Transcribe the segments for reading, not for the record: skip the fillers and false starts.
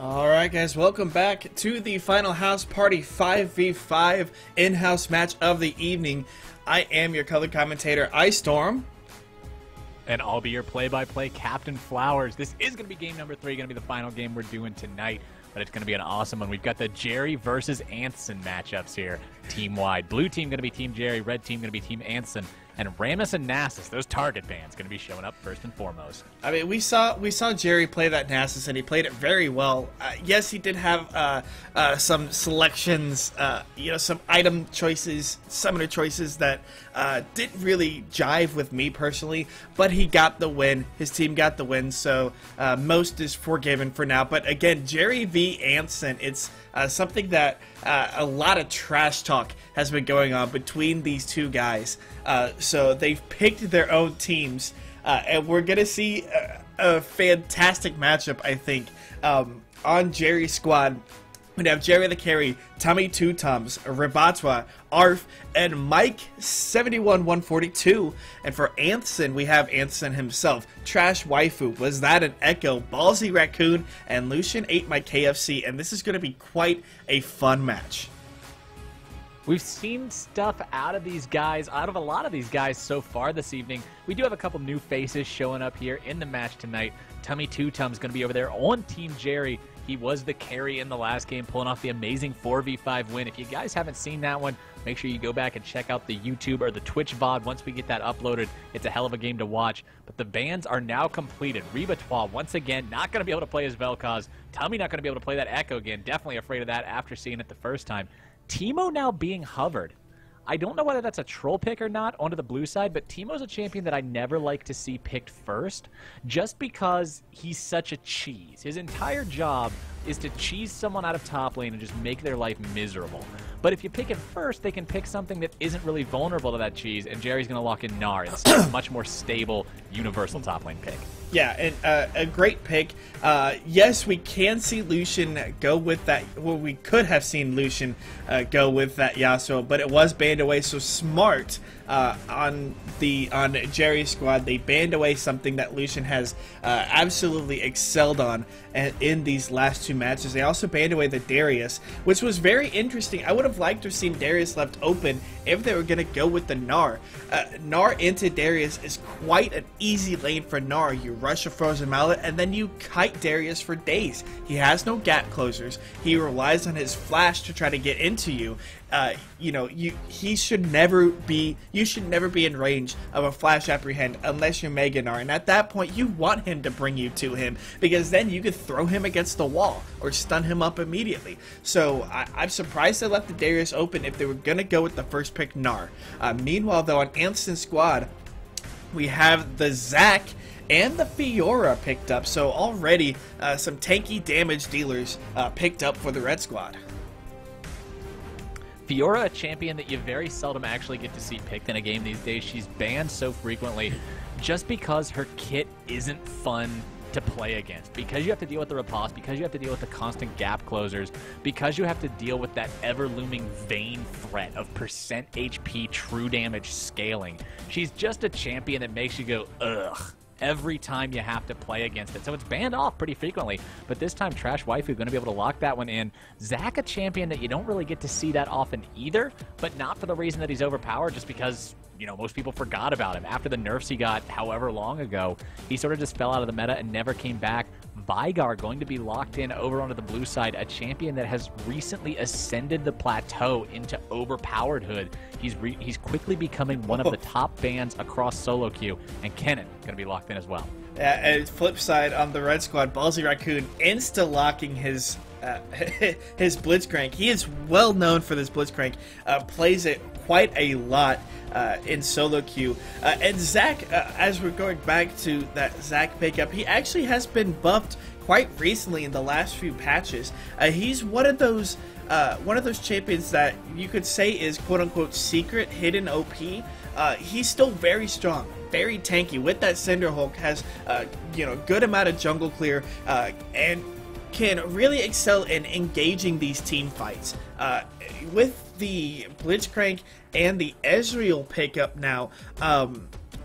Alright guys, welcome back to the Final House Party 5v5 in-house match of the evening. I am your color commentator, Ice Storm. And I'll be your play-by-play Captain Flowers. This is going to be game number 3, going to be the final game we're doing tonight. But it's going to be an awesome one. We've got the Jerry versus Anthson matchups here, team-wide. Blue team going to be Team Jerry, red team going to be Team Anthson. And Rammus and Nasus, those target bands, going to be showing up first and foremost. I mean, we saw Jerry play that Nasus, and he played it very well. Yes, he did have some selections, some item choices, summoner choices that didn't really jive with me personally, but he got the win. His team got the win, so most is forgiven for now. But again, Jerry v. Anthson, it's something that a lot of trash talk has been going on between these two guys. So they've picked their own teams, and we're going to see a fantastic matchup, I think, on Jerry's squad. We'd have Jerry the Carry, Tommy Two Tums, Rabatwa, Arf, and Mike 71142. And for Anthson, we have Anthson himself, Trash Waifu, Was That an Echo, Ballsy Raccoon, and Lucian ate my KFC. And this is going to be quite a fun match. We've seen stuff out of a lot of these guys so far this evening. We do have a couple new faces showing up here in the match tonight. Tummy Two Tums going to be over there on Team Jerry. He was the carry in the last game, pulling off the amazing 4v5 win. If you guys haven't seen that one, make sure you go back and check out the YouTube or the Twitch VOD once we get that uploaded. It's a hell of a game to watch. But the bans are now completed. Rebatois, once again, not going to be able to play as Vel'Koz. Tummy not going to be able to play that Echo again. Definitely afraid of that after seeing it the first time. Teemo now being hovered. I don't know whether that's a troll pick or not onto the blue side, but Teemo's a champion that I never like to see picked first, just because he's such a cheese. His entire job is to cheese someone out of top lane and just make their life miserable. But if you pick it first, they can pick something that isn't really vulnerable to that cheese, and Jerry's going to lock in Gnar. It's a much more stable, universal top lane pick. Yeah, and a great pick. Yes, we can see Lucian go with that. Well, we could have seen Lucian go with that Yasuo, but it was banned away. So smart on Jerry's squad. They banned away something that Lucian has absolutely excelled on in these last two matches. They also banned away the Darius, which was very interesting. I would have liked to have seen Darius left open if they were going to go with the Gnar. Gnar into Darius is quite an easy lane for Gnar. You rush a Frozen Mallet, and then you kite Darius for days. He has no gap closers. He relies on his flash to try to get into you. You should never be in range of a flash apprehend unless you're Mega Gnar, and at that point you want him to bring you to him, because then you could throw him against the wall or stun him up immediately. So I'm surprised they left the Darius open if they were gonna go with the first pick Gnar. Meanwhile though, on Anthson's squad, we have the Zac and the Fiora picked up, so already some tanky damage dealers picked up for the red squad. Fiora, a champion that you very seldom actually get to see picked in a game these days. She's banned so frequently just because her kit isn't fun to play against, because you have to deal with the riposte, because you have to deal with the constant gap closers, because you have to deal with that ever-looming Vayne threat of percent HP true damage scaling. She's just a champion that makes you go, ugh, every time you have to play against it. So it's banned off pretty frequently, but this time Trash Waifu going to be able to lock that one in. Zac, a champion that you don't really get to see that often either, but not for the reason that he's overpowered, just because, you know, most people forgot about him. After the nerfs he got however long ago, he sort of just fell out of the meta and never came back. Veigar going to be locked in over onto the blue side, a champion that has recently ascended the plateau into overpoweredhood. He's quickly becoming one of the top bans across solo queue, and Kennen going to be locked in as well. And flip side on the red squad, Ballsy Raccoon insta-locking his Blitzcrank. He is well known for this Blitzcrank, plays it quite a lot in solo queue. And Zac, as we're going back to that Zac pickup, he actually has been buffed quite recently in the last few patches. He's one of those champions that you could say is quote-unquote secret, hidden OP. He's still very strong, very tanky. With that Cinderhulk, has good amount of jungle clear, and can really excel in engaging these team fights. With the Blitzcrank and the Ezreal pickup now,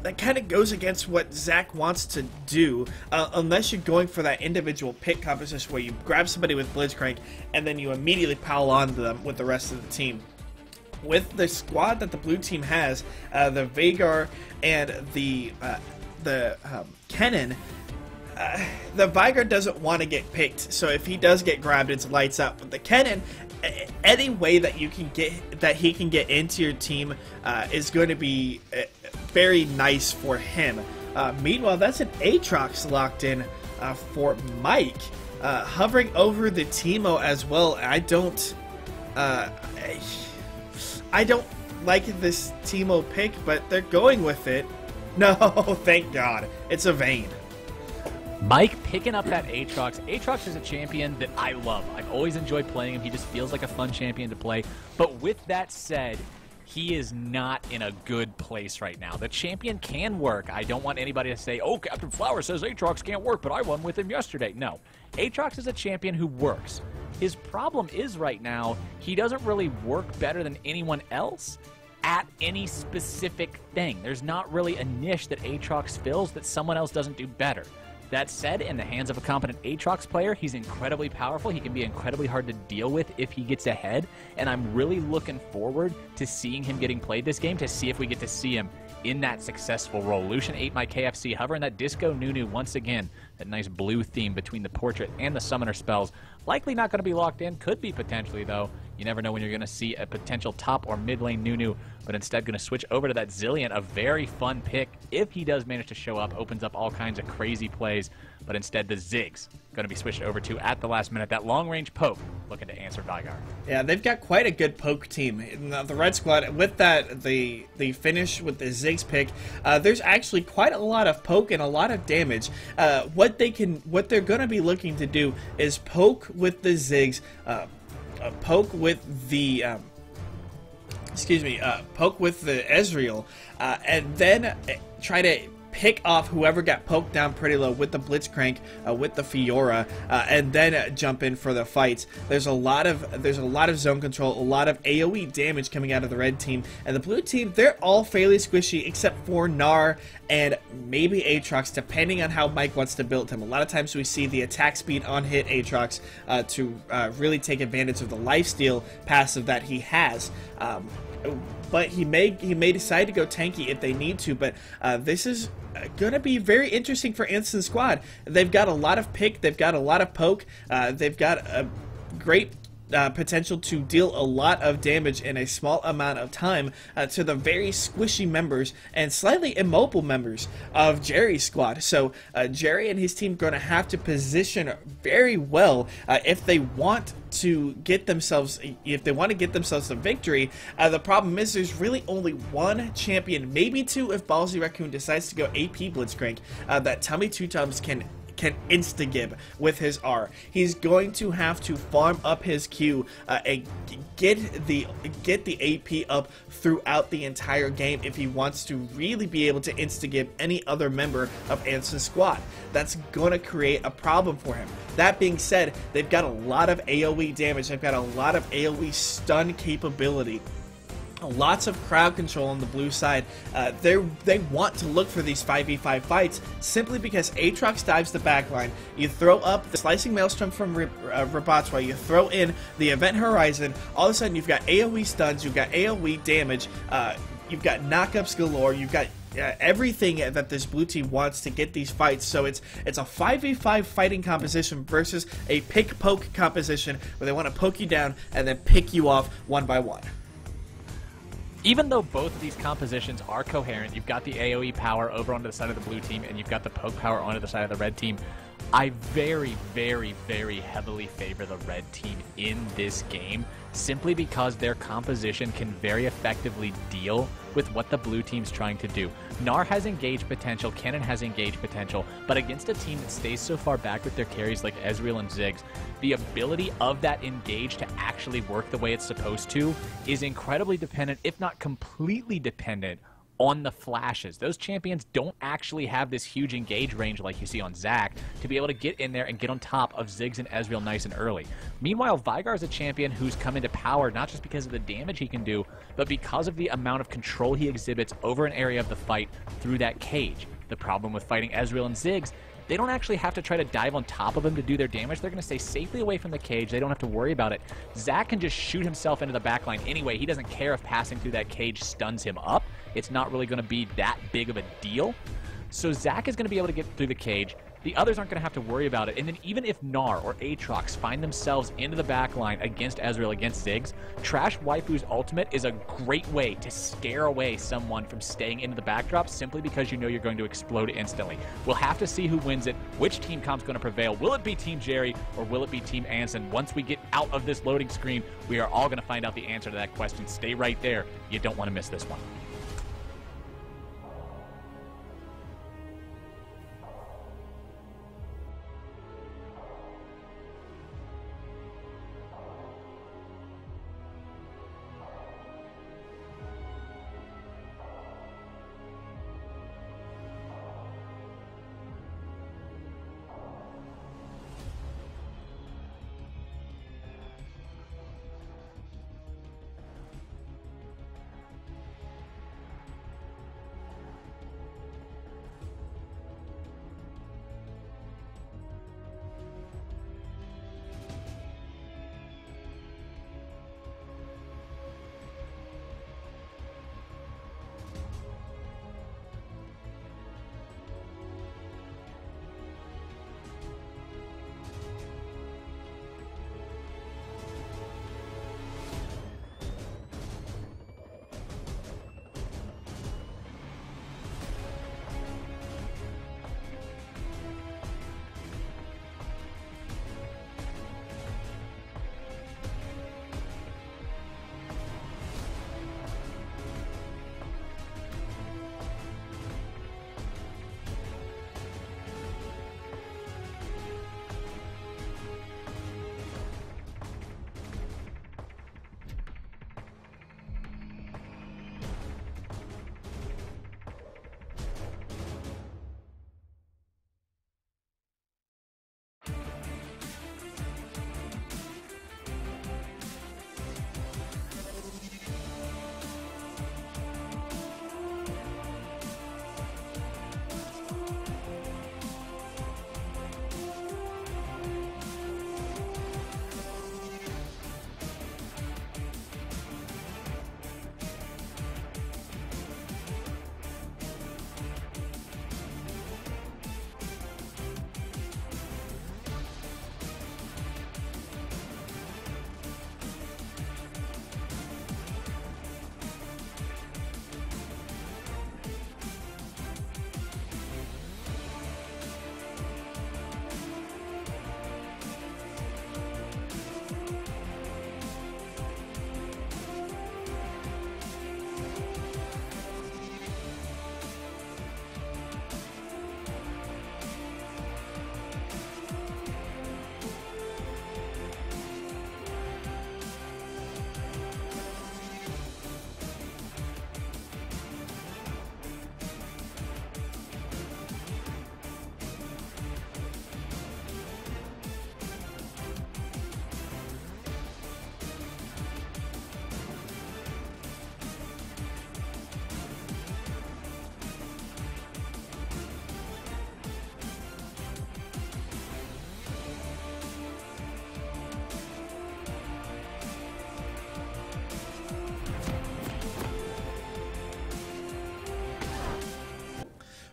that kind of goes against what Zach wants to do, unless you're going for that individual pick composition where you grab somebody with Blitzcrank and then you immediately pile onto them with the rest of the team. With the squad that the blue team has, the Veigar and the Kennen, the Veigar doesn't want to get picked, so if he does get grabbed, it's lights up. But the Kennen, any way that he can get into your team is going to be very nice for him. Meanwhile, that's an Aatrox locked in for Mike, hovering over the Teemo as well. I don't like this Teemo pick, but they're going with it. No, thank God, it's a Vayne. Mike picking up that Aatrox. Aatrox is a champion that I love. I've always enjoyed playing him. He just feels like a fun champion to play. But with that said, he is not in a good place right now. The champion can work. I don't want anybody to say, oh, Captain Flower says Aatrox can't work, but I won with him yesterday. No. Aatrox is a champion who works. His problem is right now, he doesn't really work better than anyone else at any specific thing. There's not really a niche that Aatrox fills that someone else doesn't do better. That said, in the hands of a competent Aatrox player, he's incredibly powerful. He can be incredibly hard to deal with if he gets ahead, and I'm really looking forward to seeing him getting played this game to see if we get to see him in that successful role. Lucian ate my KFC hover, and that Disco Nunu once again, that nice blue theme between the portrait and the summoner spells. Likely not going to be locked in, could be potentially though. You never know when you're going to see a potential top or mid lane Nunu, but instead going to switch over to that Zilean, a very fun pick. If he does manage to show up, opens up all kinds of crazy plays, but instead the Ziggs going to be switched over to at the last minute. That long-range poke looking to answer Veigar. Yeah, they've got quite a good poke team. In the red squad, with that, the finish with the Ziggs pick, there's actually quite a lot of poke and a lot of damage. What they're going to be looking to do is poke with the Ziggs, poke with the poke with the Ezreal, and then try to pick off whoever got poked down pretty low with the Blitzcrank, with the Fiora, and then jump in for the fights. There's a lot of zone control, a lot of AoE damage coming out of the red team, and the blue team, they're all fairly squishy except for Gnar and maybe Aatrox, depending on how Mike wants to build him. A lot of times we see the attack speed on hit Aatrox to really take advantage of the lifesteal passive that he has. But he may decide to go tanky if they need to, but this is going to be very interesting for Anthson's squad. They've got a lot of pick, they've got a lot of poke, they've got a great potential to deal a lot of damage in a small amount of time to the very squishy members and slightly immobile members of Jerry's squad. So Jerry and his team are going to have to position very well if they want to get themselves the victory. The problem is there's really only one champion, maybe two if Ballsy Raccoon decides to go AP Blitzcrank, that Tummy Two Tums can insta-gib with his R. He's going to have to farm up his Q and get the AP up throughout the entire game if he wants to really be able to insta-gib any other member of Anthson's squad. That's going to create a problem for him. That being said, they've got a lot of AoE damage. They've got a lot of AoE stun capability. Lots of crowd control on the blue side. They want to look for these 5v5 fights simply because Aatrox dives the backline. You throw up the Slicing Maelstrom from Rabatwa, you throw in the Event Horizon, all of a sudden you've got AoE stuns, you've got AoE damage, you've got knockups galore, you've got everything that this blue team wants to get these fights. So it's a 5v5 fighting composition versus a pick-poke composition where they want to poke you down and then pick you off one by one. Even though both of these compositions are coherent, you've got the AoE power over onto the side of the blue team, and you've got the poke power onto the side of the red team, I very, very, very heavily favor the red team in this game, simply because their composition can very effectively deal with what the blue team's trying to do. Gnar has engaged potential, Kennen has engaged potential, but against a team that stays so far back with their carries like Ezreal and Ziggs, the ability of that engage to actually work the way it's supposed to is incredibly dependent, if not completely dependent, on the flashes. Those champions don't actually have this huge engage range like you see on Zac to be able to get in there and get on top of Ziggs and Ezreal nice and early. Meanwhile, Veigar is a champion who's come into power not just because of the damage he can do, but because of the amount of control he exhibits over an area of the fight through that cage. The problem with fighting Ezreal and Ziggs, they don't actually have to try to dive on top of him to do their damage. They're going to stay safely away from the cage. They don't have to worry about it. Zac can just shoot himself into the backline anyway. He doesn't care if passing through that cage stuns him up. It's not really going to be that big of a deal. So Zac is going to be able to get through the cage. The others aren't going to have to worry about it. And then even if Gnar or Aatrox find themselves into the backline against Ezreal, against Ziggs, Trash Waifu's ultimate is a great way to scare away someone from staying into the backdrop simply because you know you're going to explode instantly. We'll have to see who wins it, which team comp's going to prevail. Will it be Team Jerry or will it be Team Anthson? Once we get out of this loading screen, we are all going to find out the answer to that question. Stay right there. You don't want to miss this one.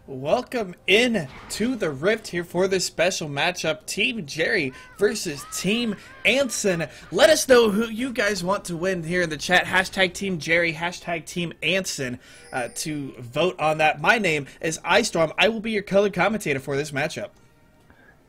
Welcome in to the Rift here for this special matchup, Team Jerry versus Team Anthson. Let us know who you guys want to win here in the chat. Hashtag Team Jerry, hashtag Team Anthson to vote on that. My name is iStorm. I will be your color commentator for this matchup.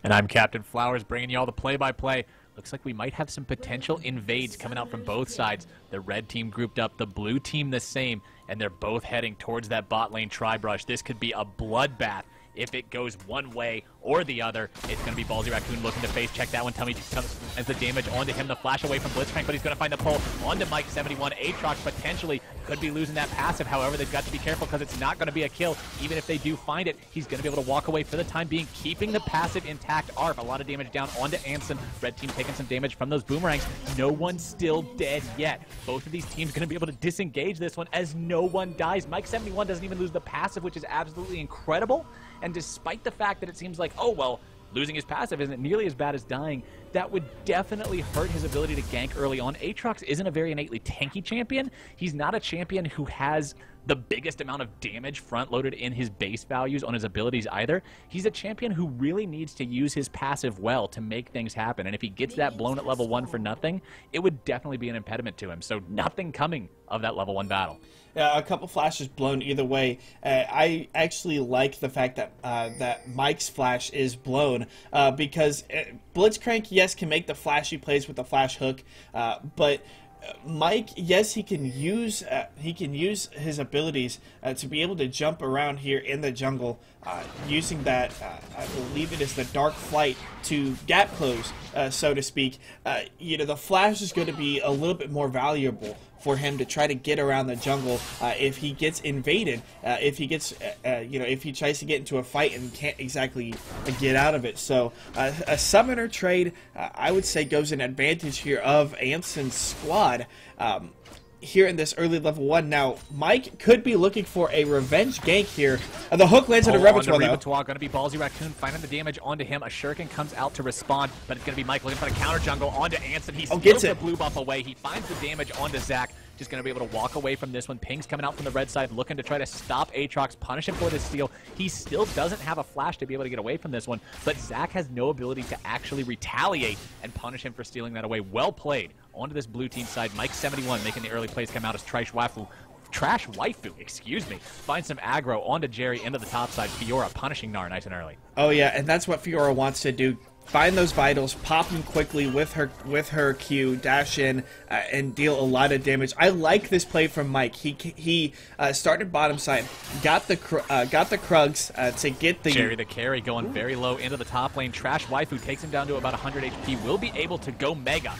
And I'm Captain Flowers, bringing you all the play-by-play. Looks like we might have some potential invades coming out from both sides. The red team grouped up, the blue team the same, and they're both heading towards that bot lane tri-brush. This could be a bloodbath if it goes one way or the other. It's going to be Ballsy Raccoon looking to face check that one. Tummy comes as the damage onto him. The flash away from Blitzcrank, but he's going to find the pull onto Mike 71. Aatrox potentially could be losing that passive. However, they've got to be careful because it's not going to be a kill. Even if they do find it, he's going to be able to walk away for the time being, keeping the passive intact. ARF, a lot of damage down onto Anthson. Red team taking some damage from those boomerangs. No one's still dead yet. Both of these teams going to be able to disengage this one as no one dies. Mike 71 doesn't even lose the passive, which is absolutely incredible. And despite the fact that it seems like, oh, well, losing his passive isn't nearly as bad as dying, that would definitely hurt his ability to gank early on. Aatrox isn't a very innately tanky champion. He's not a champion who has the biggest amount of damage front-loaded in his base values on his abilities either. He's a champion who really needs to use his passive well to make things happen, and if he gets that blown at level 1 for nothing, it would definitely be an impediment to him. So nothing coming of that level 1 battle. A couple flashes blown either way. I actually like the fact that that Mike's flash is blown because Blitzcrank, yes, can make the flashy plays with the flash hook, but Mike, yes, he can use his abilities to be able to jump around here in the jungle, using that I believe it is the dark flight to gap close, so to speak. You know, the flash is going to be a little bit more valuable for him to try to get around the jungle if he gets invaded, if he gets, you know, if he tries to get into a fight and can't exactly get out of it. So a summoner trade, I would say, goes in advantage here of Anthson's squad. Here in this early level 1. Now, Mike could be looking for a revenge gank here. The hook lands on a Repertoire, though. Going to be Ballsy Raccoon finding the damage onto him. A Shuriken comes out to respond, but it's going to be Mike looking for the counter jungle onto Anthson. He steals the blue buff away. He finds the damage onto Zach. Just going to be able to walk away from this one. Ping's coming out from the red side, looking to try to stop Aatrox, punish him for this steal. He still doesn't have a flash to be able to get away from this one, but Zach has no ability to actually retaliate and punish him for stealing that away. Well played. Onto this blue team side, Mike 71 making the early plays come out as Trash Waifu, excuse me, finds some aggro onto Jerry into the top side. Fiora punishing Gnar nice and early. Oh yeah, and that's what Fiora wants to do. Find those vitals, pop them quickly with her Q, dash in, and deal a lot of damage. I like this play from Mike. He started bottom side, got the Krugs to get the Jerry the carry going very low into the top lane. Trash Waifu takes him down to about 100 HP. Will be able to go mega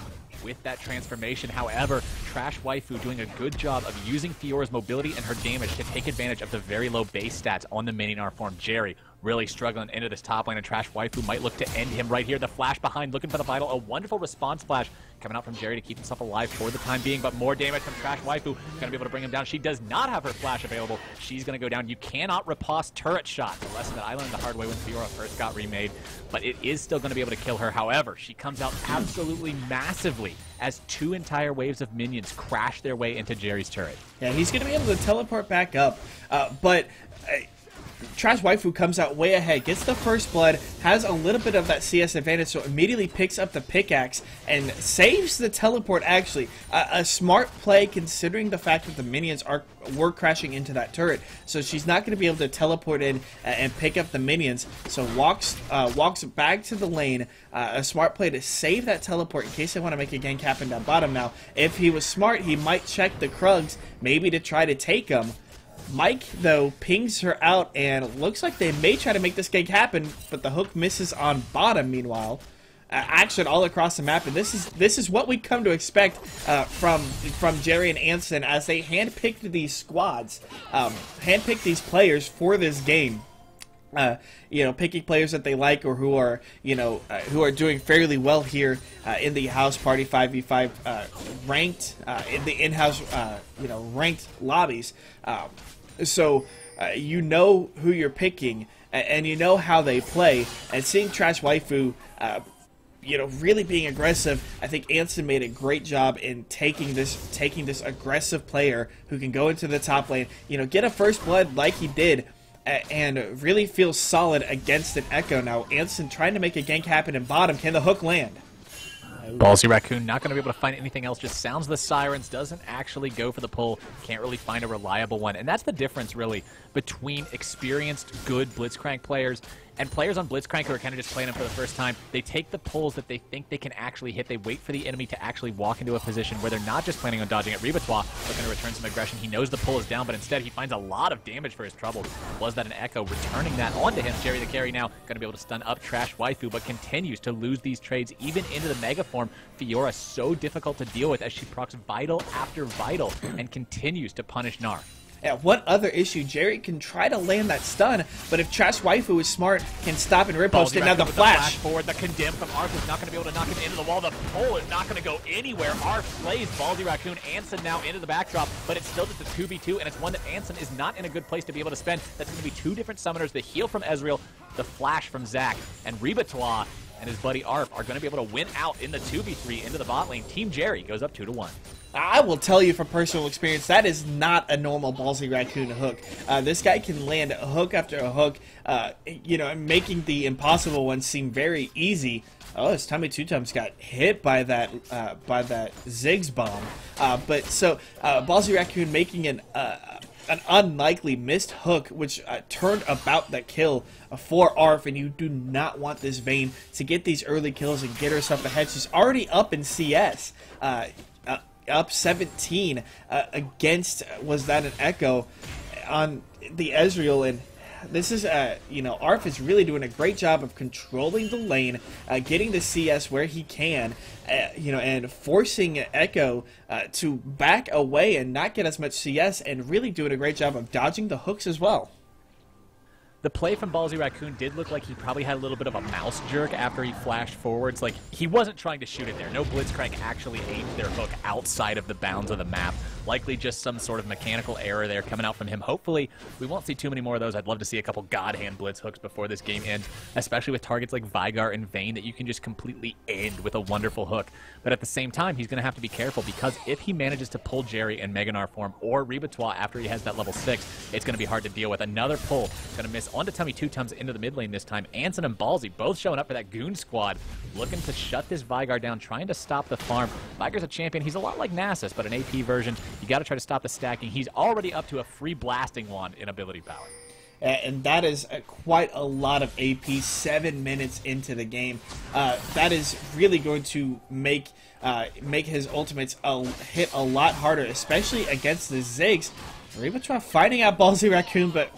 with that transformation. However, Trash Waifu doing a good job of using Fiora's mobility and her damage to take advantage of the very low base stats on the mini Gnar form. Jerry really struggling into this top lane, and Trash Waifu might look to end him right here. The flash behind, looking for the vital. A wonderful response flash coming out from Jerry to keep himself alive for the time being, but more damage from Trash Waifu. Going to be able to bring him down. She does not have her flash available. She's going to go down. You cannot riposte turret shot. The lesson that I learned the hard way when Fiora first got remade, but it is still going to be able to kill her. However, she comes out absolutely massively as 2 entire waves of minions crash their way into Jerry's turret. Yeah, he's going to be able to teleport back up, but Trash Waifu comes out way ahead, gets the first blood, has a little bit of that CS advantage, so immediately picks up the pickaxe and saves the teleport, actually. A smart play considering the fact that the minions were crashing into that turret, so she's not going to be able to teleport in and pick up the minions, so walks back to the lane. A smart play to save that teleport in case they want to make a gank happen down bottom. Now, if he was smart, he might check the Krugs, maybe to try to take them. Mike, though, pings her out, and looks like they may try to make this gank happen, but the hook misses on bottom, meanwhile. Action all across the map, and this is what we come to expect from Jerry and Anthson as they handpicked these squads, handpicked these players for this game. You know, picking players that they like or who are, you know, who are doing fairly well here in the house party 5v5 ranked in the in-house, you know, ranked lobbies. So you know who you're picking and you know how they play. And seeing Trash Waifu, you know, really being aggressive, I think Anthson made a great job in taking this aggressive player who can go into the top lane, you know, get a first blood like he did, and really feels solid against an Echo. Now, Anthson trying to make a gank happen in bottom. Can the hook land? Ballsy Raccoon not going to be able to find anything else, just sounds the sirens, doesn't actually go for the pull, can't really find a reliable one. And that's the difference, really, between experienced, good Blitzcrank players And players on Blitzcrank who are kind of just playing him for the first time, they take the pulls that they think they can actually hit. They wait for the enemy to actually walk into a position where they're not just planning on dodging at Ribatois, but going to return some aggression. He knows the pull is down, but instead he finds a lot of damage for his trouble. Was that an Echo? Returning that onto him. Jerry the carry now going to be able to stun up Trash Waifu, but continues to lose these trades even into the Mega Form. Fiora so difficult to deal with as she procs Vital after Vital and continues to punish Gnar. Yeah, one other issue, Jerry can try to land that stun, but if Trash Waifu is smart, can stop and riposte it. Now the flash forward, the condemn from Arf is not going to be able to knock him into the wall. The pull is not going to go anywhere. Arf plays Ballsy Raccoon. Anthson now into the backdrop, but it's still just a 2v2, and it's one that Anthson is not in a good place to be able to spend. That's going to be two different summoners, the heal from Ezreal, the flash from Zac, and Ribatois and his buddy Arf are going to be able to win out in the 2v3 into the bot lane. Team Jerry goes up 2-1. I will tell you from personal experience, that is not a normal Ballsy Raccoon hook. This guy can land hook after a hook, you know, making the impossible ones seem very easy. Oh, his Tummy Two Tums got hit by that Ziggs bomb. But so Ballsy Raccoon making an unlikely missed hook, which turned about the kill for Arf, and you do not want this Vayne to get these early kills and get herself ahead. She's already up in CS. Up 17 against, was that an Echo on the Ezreal, and this is, you know, Arf is really doing a great job of controlling the lane, getting the CS where he can, you know, and forcing Echo to back away and not get as much CS, and really doing a great job of dodging the hooks as well. The play from Ballsy Raccoon did look like he probably had a little bit of a mouse jerk after he flashed forwards. Like, he wasn't trying to shoot it there. No Blitzcrank actually aimed their hook outside of the bounds of the map. Likely just some sort of mechanical error there coming out from him. Hopefully, we won't see too many more of those. I'd love to see a couple God Hand Blitz hooks before this game ends, especially with targets like Veigar and Vayne that you can just completely end with a wonderful hook. But at the same time, he's going to have to be careful, because if he manages to pull Jerry in Mega Gnar form or Ribatois after he has that level 6, it's going to be hard to deal with. Another pull, going to miss onto Tummy Two Tums into the mid lane this time. Anthson and Ballsy both showing up for that Goon Squad, looking to shut this Veigar down, trying to stop the farm. Veigar's a champion. He's a lot like Nasus, but an AP version. You got to try to stop the stacking. He's already up to a free blasting wand in ability power. And that is quite a lot of AP 7 minutes into the game. That is really going to make his ultimates hit a lot harder, especially against the Ziggs. Ribatois finding out Ballsy Raccoon, but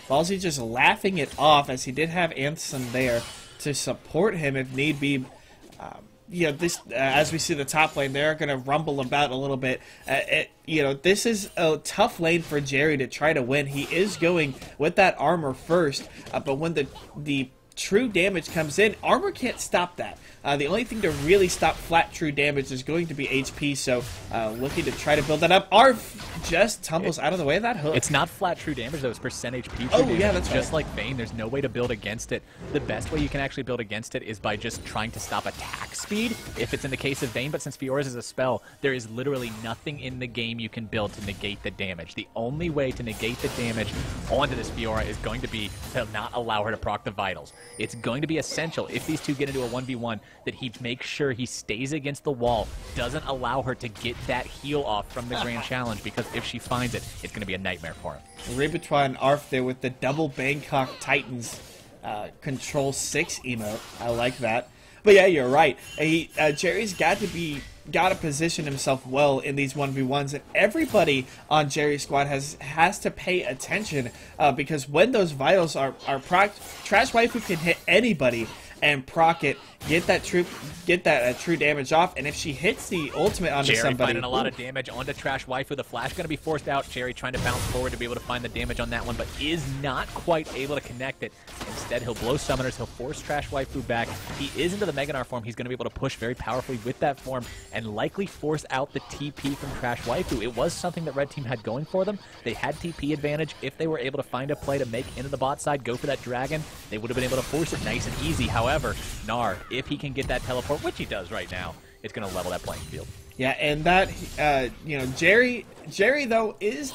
Ballsy just laughing it off, as he did have Anthson there to support him if need be. You know, this as we see the top lane, they're going to rumble about a little bit. You know, this is a tough lane for Jerry to try to win. He is going with that armor first, but when the true damage comes in, armor can't stop that. The only thing to really stop flat true damage is going to be HP, so looking to try to build that up. Arf just tumbles out of the way of that hook. It's not flat true damage, though. It's percent HP true oh, damage. Yeah, that's just right. like Vayne, there's no way to build against it. The best way you can actually build against it is by just trying to stop attack speed, if it's in the case of Vayne, but since Fiora's is a spell, there is literally nothing in the game you can build to negate the damage. The only way to negate the damage onto this Fiora is going to be to not allow her to proc the vitals. It's going to be essential, if these two get into a 1v1, that he makes sure he stays against the wall, doesn't allow her to get that heal off from the Grand Challenge, because if she finds it, it's going to be a nightmare for him. Ribatois and Arf there with the double Bangkok Titans Control 6 emote. I like that. But yeah, you're right. Jerry's got to position himself well in these 1v1s, and everybody on Jerry's squad has to pay attention, because when those vitals are proc, Trash Waifu can hit anybody and proc it, get that true damage off, and if she hits the ultimate onto Jerry somebody, finding a lot of damage onto Trash Waifu. The flash going to be forced out. Jerry trying to bounce forward to be able to find the damage on that one, but is not quite able to connect it. Instead, he'll blow summoners. He'll force Trash Waifu back. He is into the Mega Gnar form. He's going to be able to push very powerfully with that form and likely force out the TP from Trash Waifu. It was something that Red Team had going for them. They had TP advantage. If they were able to find a play to make into the bot side, go for that dragon, they would have been able to force it nice and easy. However, Gnar, if he can get that teleport, which he does right now, it's going to level that playing field. Yeah, and that, Jerry though is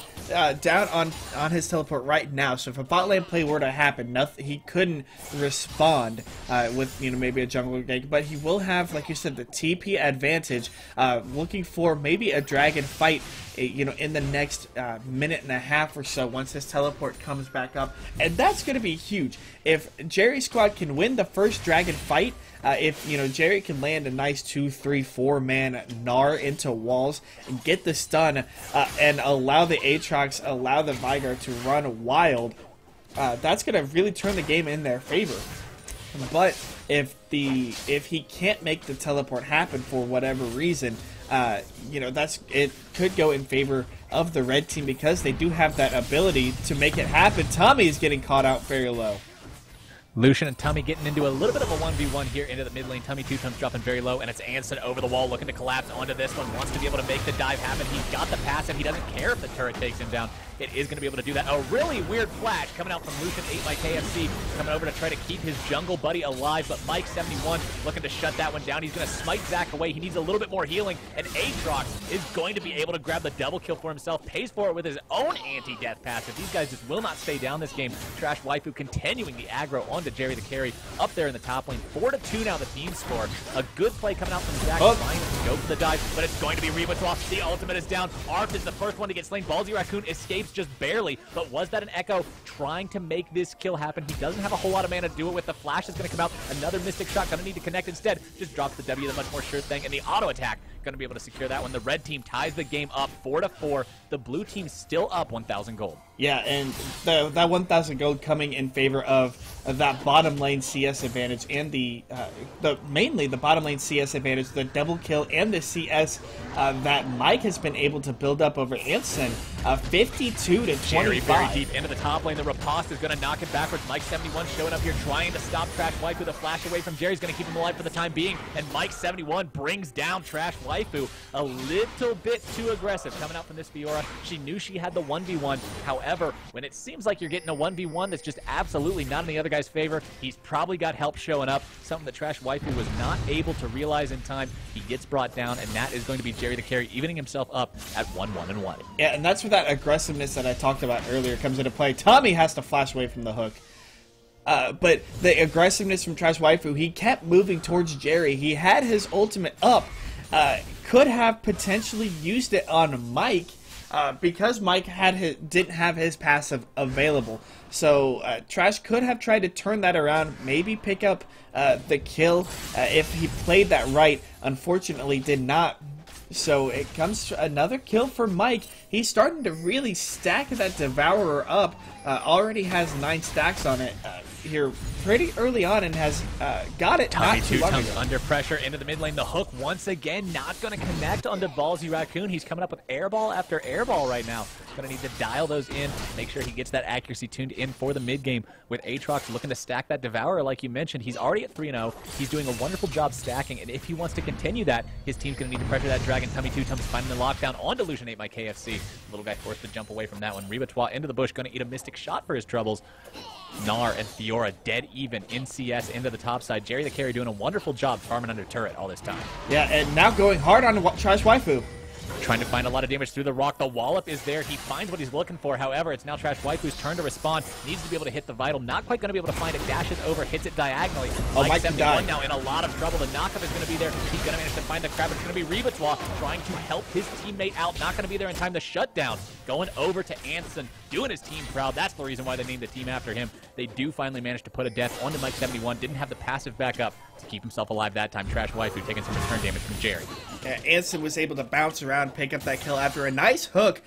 down on his teleport right now. So if a bot lane play were to happen, he couldn't respond with maybe a jungle gank, but he will have, like you said, the TP advantage. Looking for maybe a dragon fight, in the next minute and a half or so once his teleport comes back up, and that's going to be huge. If Jerry's squad can win the first dragon fight, if Jerry can land a nice 2, 3, 4-man Gnar into walls and get the stun and allow the Aatrox, allow the Veigar to run wild, that's going to really turn the game in their favor. But if he can't make the teleport happen for whatever reason, it could go in favor of the red team because they do have that ability to make it happen. Tommy's getting caught out very low. Lucian and Tummy getting into a little bit of a 1v1 here into the mid lane. Tummy 2 times dropping very low, and it's Anthson over the wall looking to collapse onto this one. Wants to be able to make the dive happen. He's got the passive. He doesn't care if the turret takes him down. It is going to be able to do that. A really weird flash coming out from Lucian 8 by KFC, coming over to try to keep his jungle buddy alive, but Mike 71 looking to shut that one down. He's going to smite Zach away. He needs a little bit more healing, and Aatrox is going to be able to grab the double kill for himself, pays for it with his own anti-death passive. These guys just will not stay down this game. Trash Waifu continuing the aggro onto Jerry the Carry up there in the top lane. 4-2 now the team score. A good play coming out from Zach, trying to go for the dive, but it's going to be Ribatoff. The ultimate is down. Arf is the first one to get slain. Ballsy Raccoon escapes just barely, but was that an Echo trying to make this kill happen? He doesn't have a whole lot of mana to do it with. The flash is going to come out. Another Mystic Shot going to need to connect instead. Just drops the W, the much more sure thing, and the auto attack going to be able to secure that one. The red team ties the game up 4-4. The blue team still up 1,000 gold. Yeah, and that 1,000 gold coming in favor of that bottom lane CS advantage and mainly the bottom lane CS advantage, the double kill and the CS that Mike has been able to build up over Anthson, 52-25. Jerry very deep into the top lane. The riposte is going to knock it backwards. Mike 71 showing up here trying to stop Trash Waifu. The flash away from Jerry's going to keep him alive for the time being, and Mike 71 brings down Trash Waifu. A little bit too aggressive coming out from this Fiora. She knew she had the 1v1. However, when it seems like you're getting a 1v1 that's just absolutely not in the other guy's favor, he's probably got help showing up, something that Trash Waifu was not able to realize in time. He gets brought down, and that is going to be Jerry the Carry evening himself up at 1-1-1. Yeah, and that's where that aggressiveness that I talked about earlier comes into play. Tommy has to flash away from the hook. But the aggressiveness from Trash Waifu, he kept moving towards Jerry. He had his ultimate up. Could have potentially used it on Mike because Mike didn't have his passive available. So Trash could have tried to turn that around, maybe pick up the kill if he played that right. Unfortunately, did not. So it comes to another kill for Mike. He's starting to really stack that Devourer up. Already has 9 stacks on it here pretty early on and has got it not too long ago. Under pressure into the mid lane. The hook once again not going to connect onto Ballsy Raccoon. He's coming up with airball after airball right now. Going to need to dial those in, make sure he gets that accuracy tuned in for the mid game. With Aatrox looking to stack that Devourer like you mentioned. He's already at 3-0. He's doing a wonderful job stacking, and if he wants to continue that, his team's going to need to pressure that Dragon. Tummy 2 Tums finding the lockdown onto Lucian 8 by KFC. Little guy forced to jump away from that one. Ribatois into the bush, going to eat a Mystic Shot for his troubles. Gnar and Fiora dead even in CS into the top side. Jerry the Carry doing a wonderful job farming under turret all this time. Yeah, and now going hard on Trash Waifu. Trying to find a lot of damage through the rock. The wallop is there. He finds what he's looking for. However, it's now Trash Waifu's turn to respond. Needs to be able to hit the Vital. Not quite going to be able to find it. Dashes over, hits it diagonally. Mike 71 now in a lot of trouble. The knockup is going to be there. He's going to manage to find the crab. It's going to be Ribatois trying to help his teammate out. Not going to be there in time to shut down. Going over to Anthson, doing his team proud. That's the reason why they named the team after him. They do finally manage to put a death onto Mike 71. Didn't have the passive back up to keep himself alive that time. Trash Waifu taking some return damage from Jerry. Anthson was able to bounce around, pick up that kill after a nice hook.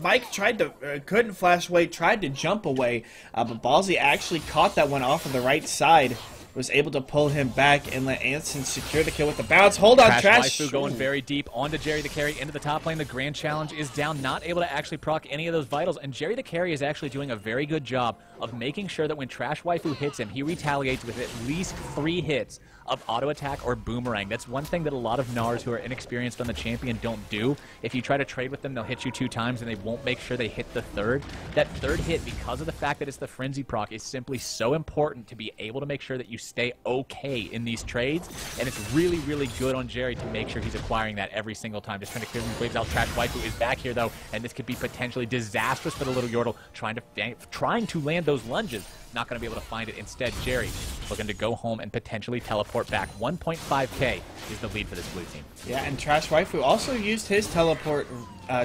Mike tried to couldn't flash away, tried to jump away, but Ballsy actually caught that one off of the right side. Was able to pull him back and let Anthson secure the kill with the bounce. Hold on, Trash. Waifu going very deep onto Jerry the Carry into the top lane. The Grand Challenge is down, not able to actually proc any of those vitals. And Jerry the Carry is actually doing a very good job of making sure that when Trash Waifu hits him, he retaliates with at least 3 hits of auto attack or boomerang. That's one thing that a lot of Gnars who are inexperienced on the champion don't do. If you try to trade with them, they'll hit you 2 times and they won't make sure they hit the third. That third hit, because of the fact that it's the frenzy proc, is simply so important to be able to make sure that you stay okay in these trades, and it's really, really good on Jerry to make sure he's acquiring that every single time. Just trying to clear these waves out. Trash Waifu is back here, though, and this could be potentially disastrous for the little Yordle, trying to land those lunges. Not going to be able to find it. Instead, Jerry looking to go home and potentially teleport back. 1.5k is the lead for this blue team. Yeah, and Trash Waifu also used his teleport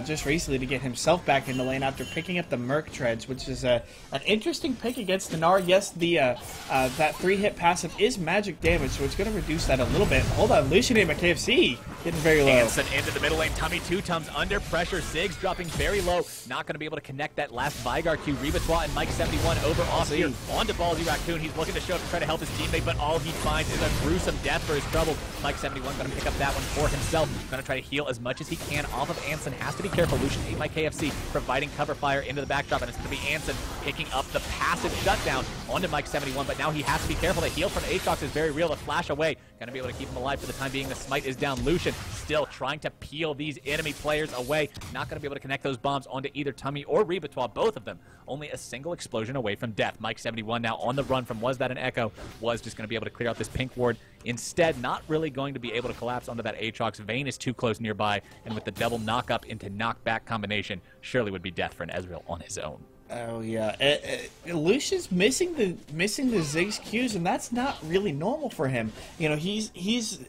just recently to get himself back in the lane after picking up the Merc Treads, which is an interesting pick against the Gnar. Yes, that 3-hit passive is magic damage, so it's going to reduce that a little bit. Hold on, Lucian and KFC getting very low. Anthson into the middle lane. Tummy Two Tums under pressure. Ziggs dropping very low. Not going to be able to connect that last Vigar Q. Rebatois and Mike 71 over off here. Onto Ballsy Raccoon. He's looking to show up to try to help his teammate, but all he finds is a gruesome death for his trouble. Mike 71 going to pick up that one for himself. Going to try to heal as much as he can off of Anthson. Has to be careful. Lucian 8 by KFC providing cover fire into the backdrop, and it's going to be Anthson picking up the passive shutdown onto Mike 71, but now he has to be careful. The heal from Aatrox is very real. The flash away. Going to be able to keep him alive for the time being. The smite is down. Lucian still trying to peel these enemy players away. Not going to be able to connect those bombs onto either Tummy or Rebatois, both of them. Only a single explosion away from death. Mike 71 now on the run from Was That an Echo? Was just going to be able to clear out this pink ward. Instead, not really going to be able to collapse onto that Aatrox. Vayne is too close nearby, and with the double knock-up into knockback combination, surely would be death for an Ezreal on his own. Oh yeah, Lucian's missing the Ziggs Qs, and that's not really normal for him. You know, he's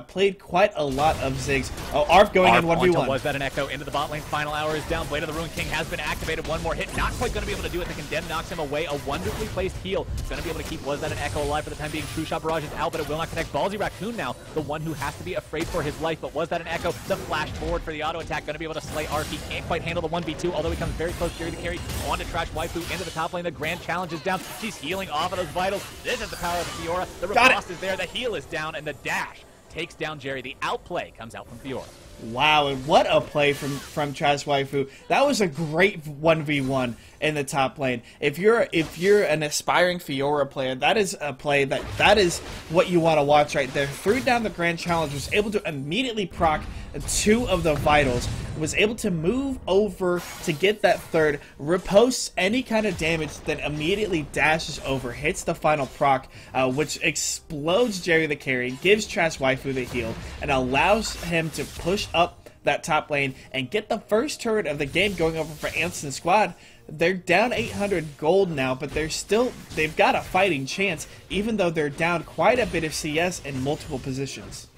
played quite a lot of Ziggs. Oh, Arf going in 1v1. Was That an Echo into the bot lane? Final hour is down. Blade of the Ruined King has been activated. One more hit. Not quite going to be able to do it. The Condemn knocks him away. A wonderfully placed heal. Going to be able to keep Was That an Echo alive for the time being. True Shot Barrage is out, but it will not connect. Ballsy Raccoon now, the one who has to be afraid for his life. But Was That an Echo? The flash forward for the auto attack. Going to be able to slay Arf. He can't quite handle the 1v2, although he comes very close. Jerry the carry onto Trash Waifu into the top lane. The Grand Challenge is down. She's healing off of those vitals. This is the power of the Fiora. The riposte is there. The heal is down, and the dash takes down Jerry. The outplay comes out from Fiora. Wow, and what a play from Trash Waifu. That was a great 1v1 in the top lane. If you're an aspiring Fiora player, that is a play that is what you want to watch right there. Threw down the Grand Challenge, was able to immediately proc 2 of the vitals, was able to move over to get that third, riposts any kind of damage, then immediately dashes over, hits the final proc, which explodes Jerry the carry, gives Trash Waifu the heal, and allows him to push up that top lane and get the first turret of the game going over for Anthson's squad. They're down 800 gold now, but they've got a fighting chance, even though they're down quite a bit of CS in multiple positions.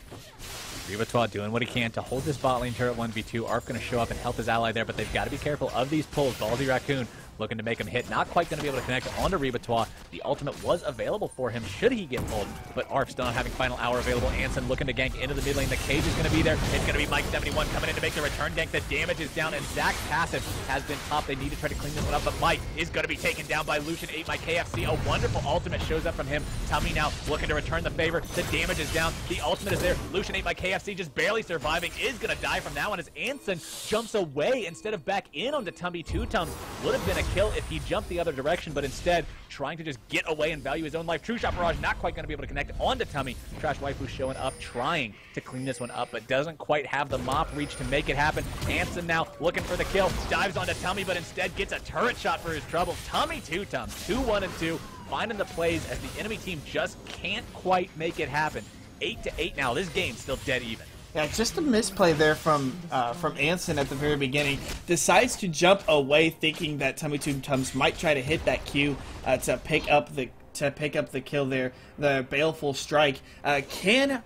Rebatois doing what he can to hold this bot lane turret 1v2. Arf going to show up and help his ally there, but they've got to be careful of these pulls. Ballsy Raccoon looking to make him hit. Not quite going to be able to connect onto Rebatois. The ultimate was available for him should he get pulled, but Arf still not having final hour available. Anthson looking to gank into the mid lane. The cage is going to be there. It's going to be Mike 71 coming in to make the return gank. The damage is down, and Zach's passive has been topped. They need to try to clean this one up, but Mike is going to be taken down by Lucian 8 by KFC. A wonderful ultimate shows up from him. Tummy now looking to return the favor. The damage is down. The ultimate is there. Lucian 8 by KFC just barely surviving. Is going to die from that one as Anthson jumps away instead of back in onto Tumby 2 Tums. Would have been a kill if he jumped the other direction, but instead trying to just get away and value his own life. True Shot Barrage not quite going to be able to connect onto Tummy. Trash Waifu showing up, trying to clean this one up, but doesn't quite have the mop reach to make it happen. Anthson now looking for the kill, dives onto Tummy, but instead gets a turret shot for his trouble. Tummy 2 Tums, 2-1-2, finding the plays as the enemy team just can't quite make it happen. 8-8 now. This game's still dead even. Yeah, just a misplay there from Anthson at the very beginning. Decides to jump away, thinking that Tummy 2 Tums might try to hit that Q to pick up the kill there. The Baleful Strike can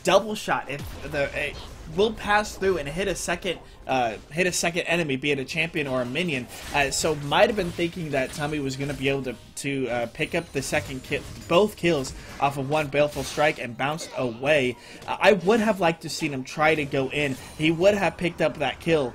double shot if will pass through and hit a second enemy, be it a champion or a minion. So might have been thinking that Tummy was going to be able to pick up the second kill, both kills off of one Baleful Strike, and bounced away. I would have liked to seen him try to go in. He would have picked up that kill.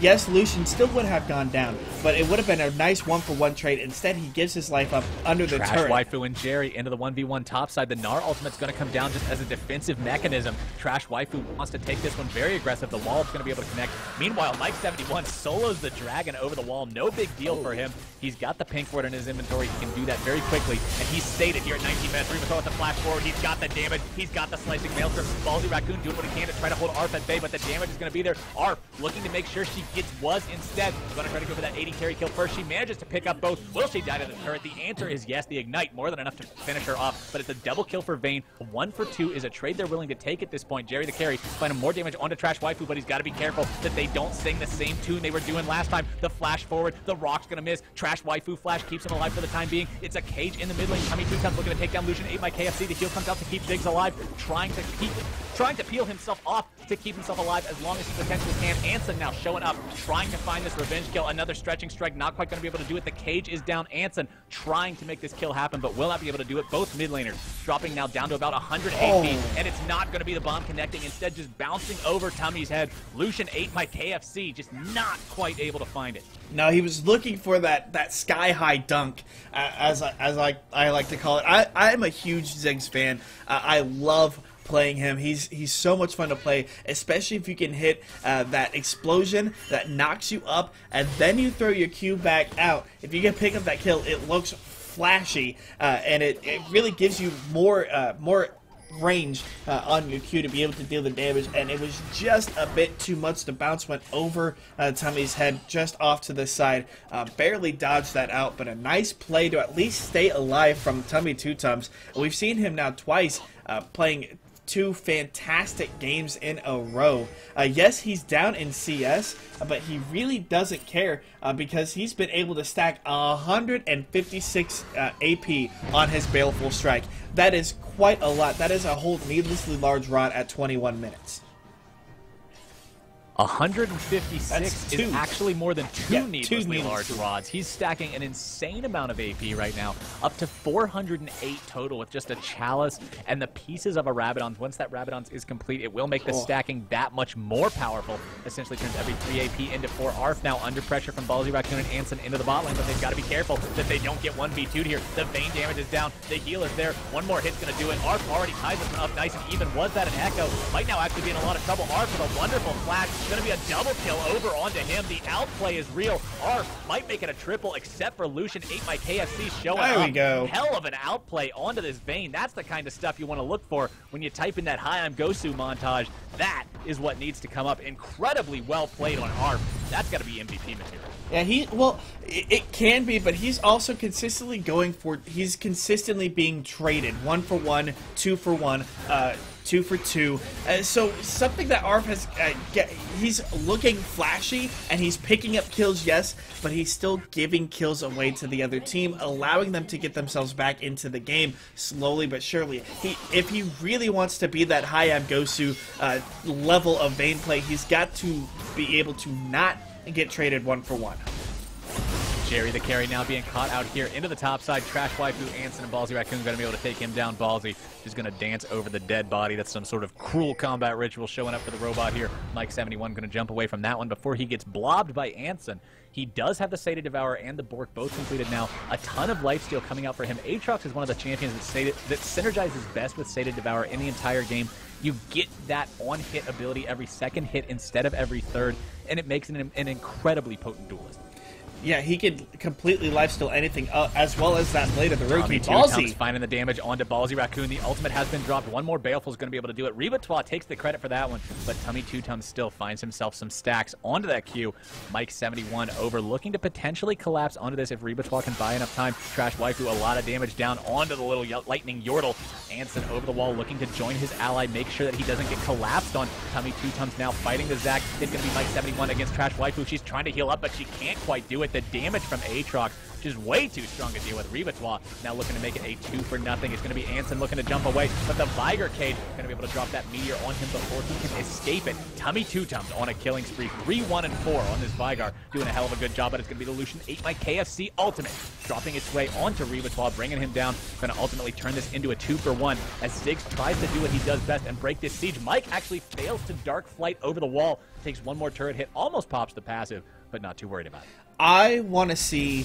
Yes, Lucian still would have gone down, but it would have been a nice 1-for-1 trade. Instead, he gives his life up under the turret. Waifu and Jerry into the 1v1 topside. The Gnar ultimate's going to come down just as a defensive mechanism. Trash Waifu wants to take this one very aggressive. The wall is going to be able to connect. Meanwhile, Mike 71 solos the dragon over the wall. No big deal for him. He's got the pink ward in his inventory. he can do that very quickly, and he's stated here at 19 minutes. Rivato with the flash forward. He's got the damage. He's got the slicing maelstrom. Ballsy Raccoon doing what he can to try to hold Arf at bay, but the damage is going to be there. Arf looking to make sure she gets Was instead. Going to try to go for that 80 carry kill first. She manages to pick up both. Will she die to the turret? The answer is yes. The Ignite, more than enough to finish her off, but it's a double kill for Vayne. 1 for 2 is a trade they're willing to take at this point. Jerry the carry finding more damage onto Trash Waifu, but he's got to be careful that they don't sing the same tune they were doing last time. The flash forward, the rock's going to miss. Trash Waifu flash keeps him alive for the time being. It's a cage in the mid lane. Tummy 2 times looking to take down Lucian. 8 by KFC. The heal comes out to keep Diggs alive, trying to peel himself off to keep himself alive as long as he potentially can. Anthson now showing up, trying to find this revenge kill. Another stretching strike, not quite going to be able to do it. The cage is down. Anthson trying to make this kill happen, but will not be able to do it. Both mid laners dropping now down to about 100 AP, and it's not going to be the bomb connecting. Instead, just bouncing over Tummy's head. Lucian 8 by KFC, just not quite able to find it. No, he was looking for that sky-high dunk, as I like to call it. I'm a huge Ziggs fan. I love playing him. He's so much fun to play, especially if you can hit that explosion that knocks you up, and then you throw your Q back out. If you can pick up that kill, it looks flashy, and it really gives you more range on your Q to be able to deal the damage, and it was just a bit too much. The bounce went over Tummy's head just off to the side, barely dodged that out, but a nice play to at least stay alive from Tummy 2 times. We've seen him now twice playing 2 fantastic games in a row. Yes, he's down in CS, but he really doesn't care because he's been able to stack 156 AP on his Baleful Strike. That is quite a lot. That is a whole needlessly large rod at 21 minutes. 156 is actually more than two needlessly two large rods. He's stacking an insane amount of AP right now, up to 408 total with just a Chalice and the pieces of a Rabadon. Once that Rabadon is complete, it will make the stacking that much more powerful. Essentially turns every 3 AP into 4. Arf now under pressure from Ballsy Raccoon and Anthson into the bot lane, but they've got to be careful that they don't get 1v2'd here. The Vayne damage is down. The heal is there. One more hit's going to do it. Arf already ties this one up nice and even. Was that an Echo? Might now actually be in a lot of trouble. Arf with a wonderful flash. Going to be a double kill over onto him. The outplay is real. Arf might make it a triple, except for Lucian 8 by KFC showing up. There we go. Hell of an outplay onto this Vayne. That's the kind of stuff you want to look for when you type in that Hi, I'm Gosu montage. That is what needs to come up. Incredibly well played on Arf. That's got to be MVP material. Yeah, it can be, but he's also consistently he's consistently being traded 1 for 1, 2 for 1, 2 for 2. So something that Arf has, he's looking flashy and he's picking up kills, yes, but he's still giving kills away to the other team, allowing them to get themselves back into the game slowly but surely. If he really wants to be that high ab Gosu level of Vayne play, he's got to be able to not get traded 1 for 1. Jerry the carry now being caught out here into the top side. Trash Waifu, Anthson, and Ballsy Raccoon going to be able to take him down. Ballsy is going to dance over the dead body. That's some sort of cruel combat ritual showing up for the robot here. Mike 71 going to jump away from that one before he gets blobbed by Anthson. He does have the Sated Devourer and the Bork both completed now. A ton of lifesteal coming out for him. Aatrox is one of the champions that synergizes best with Sated Devourer in the entire game. You get that on-hit ability every second hit instead of every third, and it makes an incredibly potent duelist. Yeah, he could completely lifesteal anything, as well as that blade of the rookie. Ballsy finding the damage onto Ballsy Raccoon. The ultimate has been dropped. One more Baleful is going to be able to do it. Rivatoire takes the credit for that one, but Tummy 2 Tums still finds himself some stacks onto that Q. Mike 71 over, looking to potentially collapse onto this if Rivatoire can buy enough time. Trash Waifu, a lot of damage down onto the little lightning Yordle. Anthson over the wall looking to join his ally, make sure that he doesn't get collapsed on. Tummy 2 Tums now fighting the Zac. It's going to be Mike 71 against Trash Waifu. She's trying to heal up, but she can't quite do it. The damage from Aatrox is way too strong to deal with. Rivatoire now looking to make it a 2 for nothing. It's going to be Anthson looking to jump away, but the Vigor Cage going to be able to drop that meteor on him before he can escape it. Tummy 2 Tums on a killing spree, 3-1 and 4 on this Vigor, doing a hell of a good job, but it's going to be the Lucian 8 by KFC ultimate, dropping its way onto Rivatoire, bringing him down. Going to ultimately turn this into a 2 for 1 as Ziggs tries to do what he does best and break this siege. Mike actually fails to Dark Flight over the wall, takes one more turret hit, almost pops the passive, but not too worried about it. I want to see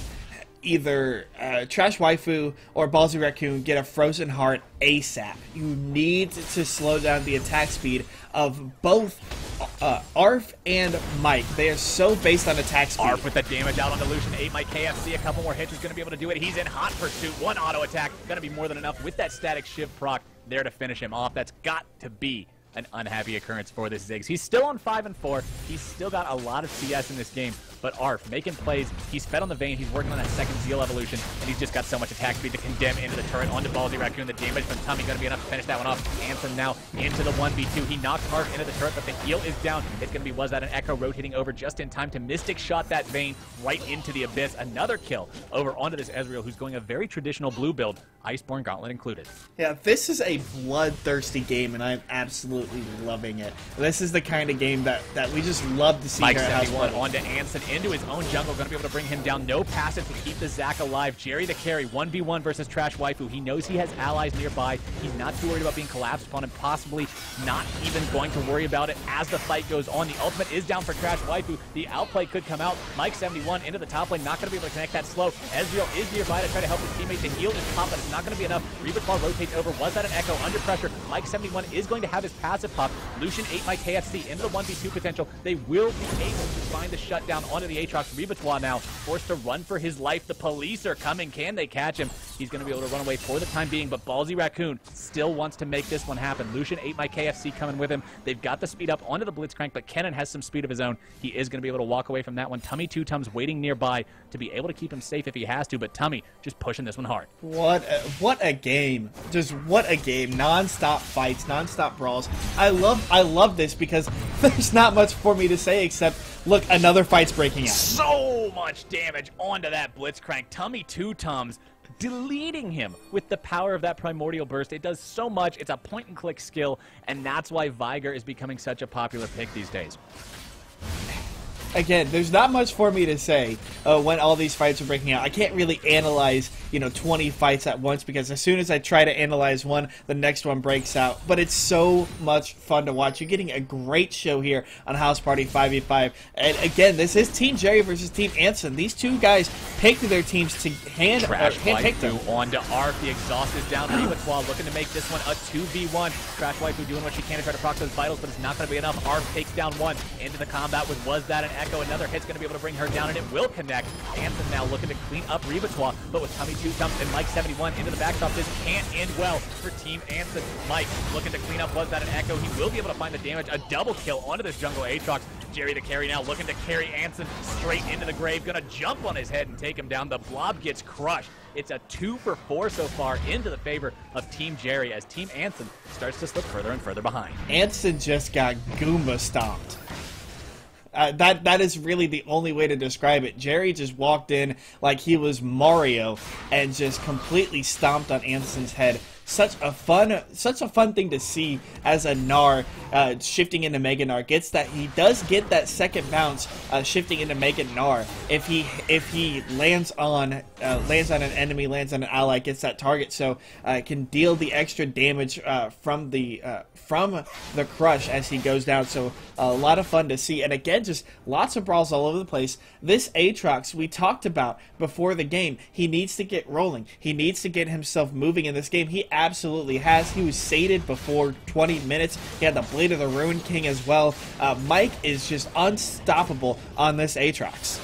either Trash Waifu or Ballsy Raccoon get a Frozen Heart ASAP. You need to slow down the attack speed of both Arf and Mike, they are so based on attack speed. Arf with the damage out on Lucian. 8 Mike KFC, a couple more hits is going to be able to do it. He's in hot pursuit. One auto attack, going to be more than enough with that static shiv proc there to finish him off. That's got to be an unhappy occurrence for this Ziggs. He's still on 5-4. He's still got a lot of CS in this game, but Arf making plays. He's fed on the vein. He's working on that second Zeal evolution, and he's just got so much attack speed to condemn into the turret onto Ballsy Raccoon. The damage from Tummy going to be enough to finish that one off. Anthson now into the 1v2. He knocks Arf into the turret, but the heal is down. It's going to be Was That an Echo rotating over just in time to Mystic Shot that vein right into the abyss. Another kill over onto this Ezreal, who's going a very traditional blue build, Iceborne Gauntlet included. Yeah, this is a bloodthirsty game, and I'm absolutely loving it. This is the kind of game that we just love to see. Mike here at 71 onto Anthson into his own jungle, going to be able to bring him down. No passive to keep the Zac alive. Jerry the carry, 1v1 versus Trash Waifu. He knows he has allies nearby. He's not too worried about being collapsed upon and possibly not even going to worry about it as the fight goes on. The ultimate is down for Trash Waifu. The outplay could come out. Mike 71 into the top lane, not going to be able to connect that slow. Ezreal is nearby to try to help his teammate. The heal is pop, but it's not going to be enough. Reba Claw rotates over. Was That an Echo under pressure? Mike 71 is going to have his passive pop. Lucian 8 Mike KFC into the 1v2 potential. They will be able to find the shutdown onto the Aatrox. Ribatois now forced to run for his life. The police are coming. Can they catch him? He's going to be able to run away for the time being, but Ballsy Raccoon still wants to make this one happen. Lucian 8 Mike KFC coming with him. They've got the speed up onto the Blitzcrank, but Kennen has some speed of his own. He is going to be able to walk away from that one. Tummy 2 Tums waiting nearby to be able to keep him safe if he has to, but Tummy just pushing this one hard. What a game. Just what a game. Non-stop fights, non-stop brawls. I love this because there's not much for me to say except, look, another fight's breaking out. So much damage onto that Blitzcrank. Tummy 2 Tums deleting him with the power of that Primordial Burst. It does so much. It's a point-and-click skill, and that's why Viger is becoming such a popular pick these days. Again, there's not much for me to say when all these fights are breaking out. I can't really analyze, 20 fights at once because as soon as I try to analyze one, the next one breaks out. But it's so much fun to watch. You're getting a great show here on House Party 5v5. And again, this is Team Jerry versus Team Anthson. These two guys picked their teams to hand-pick them. On to Arf. The exhaust is down. Ribatois looking to make this one a 2v1. Trash Waifu doing what she can to try to proc those vitals, but it's not going to be enough. Arf takes down one into the combat with Was That an Echo? Another hit's going to be able to bring her down, and it will connect. Anthson now looking to clean up Ribatois, but with Tummy 2 Tums and Mike 71 into the backstop, this can't end well for Team Anthson. Mike looking to clean up Was That an Echo? He will be able to find the damage. A double kill onto this jungle Aatrox. Jerry the carry now looking to carry Anthson straight into the grave. Going to jump on his head and take him down. The blob gets crushed. It's a 2 for 4 so far into the favor of Team Jerry as Team Anthson starts to slip further and further behind. Anthson just got Goomba stomped. That is really the only way to describe it. Jerry just walked in like he was Mario and just completely stomped on Anthson's head. Such a fun thing to see as a Gnar shifting into Mega Gnar. He does get that second bounce shifting into Mega Gnar. If he lands on an enemy, lands on an ally, gets that target, so can deal the extra damage from the crush as he goes down. So a lot of fun to see, and again, just lots of brawls all over the place. This Aatrox we talked about before the game. He needs to get rolling. He needs to get himself moving in this game. He absolutely has. He was sated before 20 minutes. He had the Blade of the Ruin King as well. Mike is just unstoppable on this Aatrox.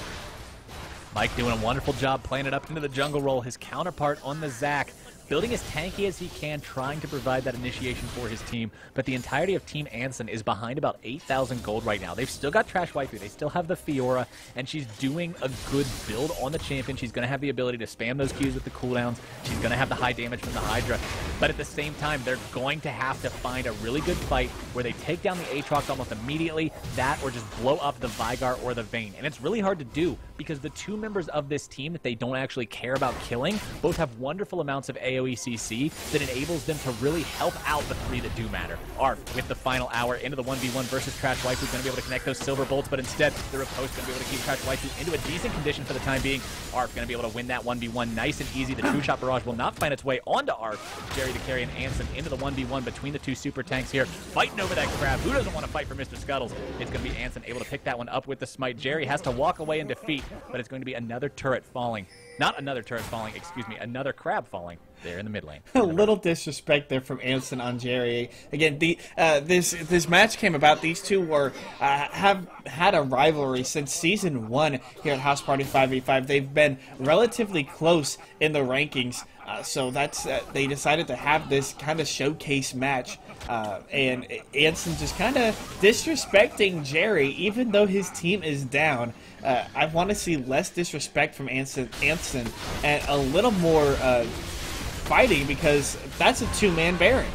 Mike doing a wonderful job playing it up into the jungle role. His counterpart on the Zac, building as tanky as he can, trying to provide that initiation for his team. But the entirety of Team Anthson is behind about 8,000 gold right now. They've still got Trash Waifu. They still have the Fiora, and she's doing a good build on the champion. She's going to have the ability to spam those Qs with the cooldowns. She's going to have the high damage from the Hydra. But at the same time, they're going to have to find a really good fight where they take down the Aatrox almost immediately, that or just blow up the Vigar or the Vayne. And it's really hard to do because the two members of this team that they don't actually care about killing both have wonderful amounts of AoE CC that enables them to really help out the three that do matter. Arf with the final hour into the 1v1 versus Trash Waifu, going to be able to connect those silver bolts, but instead the riposte going to be able to keep Trash Waifu into a decent condition for the time being. Arf going to be able to win that 1v1 nice and easy. The True Shot Barrage will not find its way onto Arf. Jerry Jerry the Carry and Anthson into the 1v1 between the two super tanks here, fighting over that crab. Who doesn't want to fight for Mr. Scuttles? It's going to be Anthson able to pick that one up with the smite. Jerry has to walk away in defeat, but it's going to be another turret falling. Not another turret falling, excuse me, another crab falling there in the mid lane. A little disrespect there from Anthson on Jerry. Again, this match came about. These two were have had a rivalry since Season 1 here at House Party 5v5. They've been relatively close in the rankings, so that's they decided to have this kind of showcase match. And Anthson just kind of disrespecting Jerry, even though his team is down. I want to see less disrespect from Anthson and a little more fighting, because that's a two-man Baron.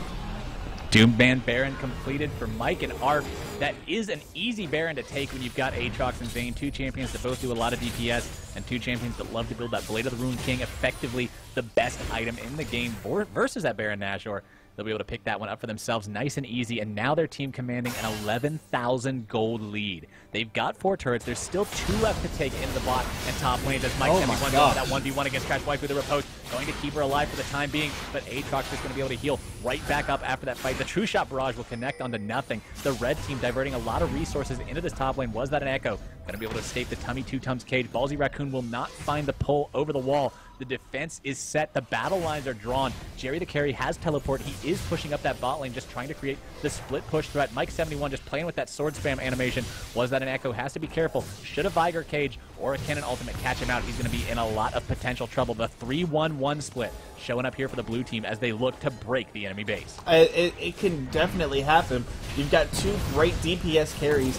Two-man Baron completed for Mike and Arf. That is an easy Baron to take when you've got Aatrox and Vayne, two champions that both do a lot of DPS, and two champions that love to build that Blade of the Rune King, effectively the best item in the game versus that Baron Nashor. They'll be able to pick that one up for themselves nice and easy, and now their team commanding an 11,000 gold lead. They've got 4 turrets. There's still 2 left to take into the bot and top lane. Does Mike 71 go that 1v1 against Crash Wife with a riposte? Going to keep her alive for the time being, but Aatrox is going to be able to heal right back up after that fight. The True Shot Barrage will connect onto nothing. The red team diverting a lot of resources into this top lane. Was that an Echo? Going to be able to escape the Tummy Two Tums cage. Ballsy Raccoon will not find the pull over the wall. The defense is set. The battle lines are drawn. Jerry the Carry has teleport. He is pushing up that bot lane, just trying to create the split push threat. Mike 71 just playing with that sword spam animation. Was that an Echo? Has to be careful. Should a Viger cage or a Cannon ultimate catch him out, he's going to be in a lot of potential trouble. The 3-1-1 split showing up here for the blue team as they look to break the enemy base. It can definitely happen. You've got 2 great DPS carries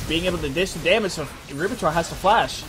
being able to dish the damage, so Ribatoir has to flash.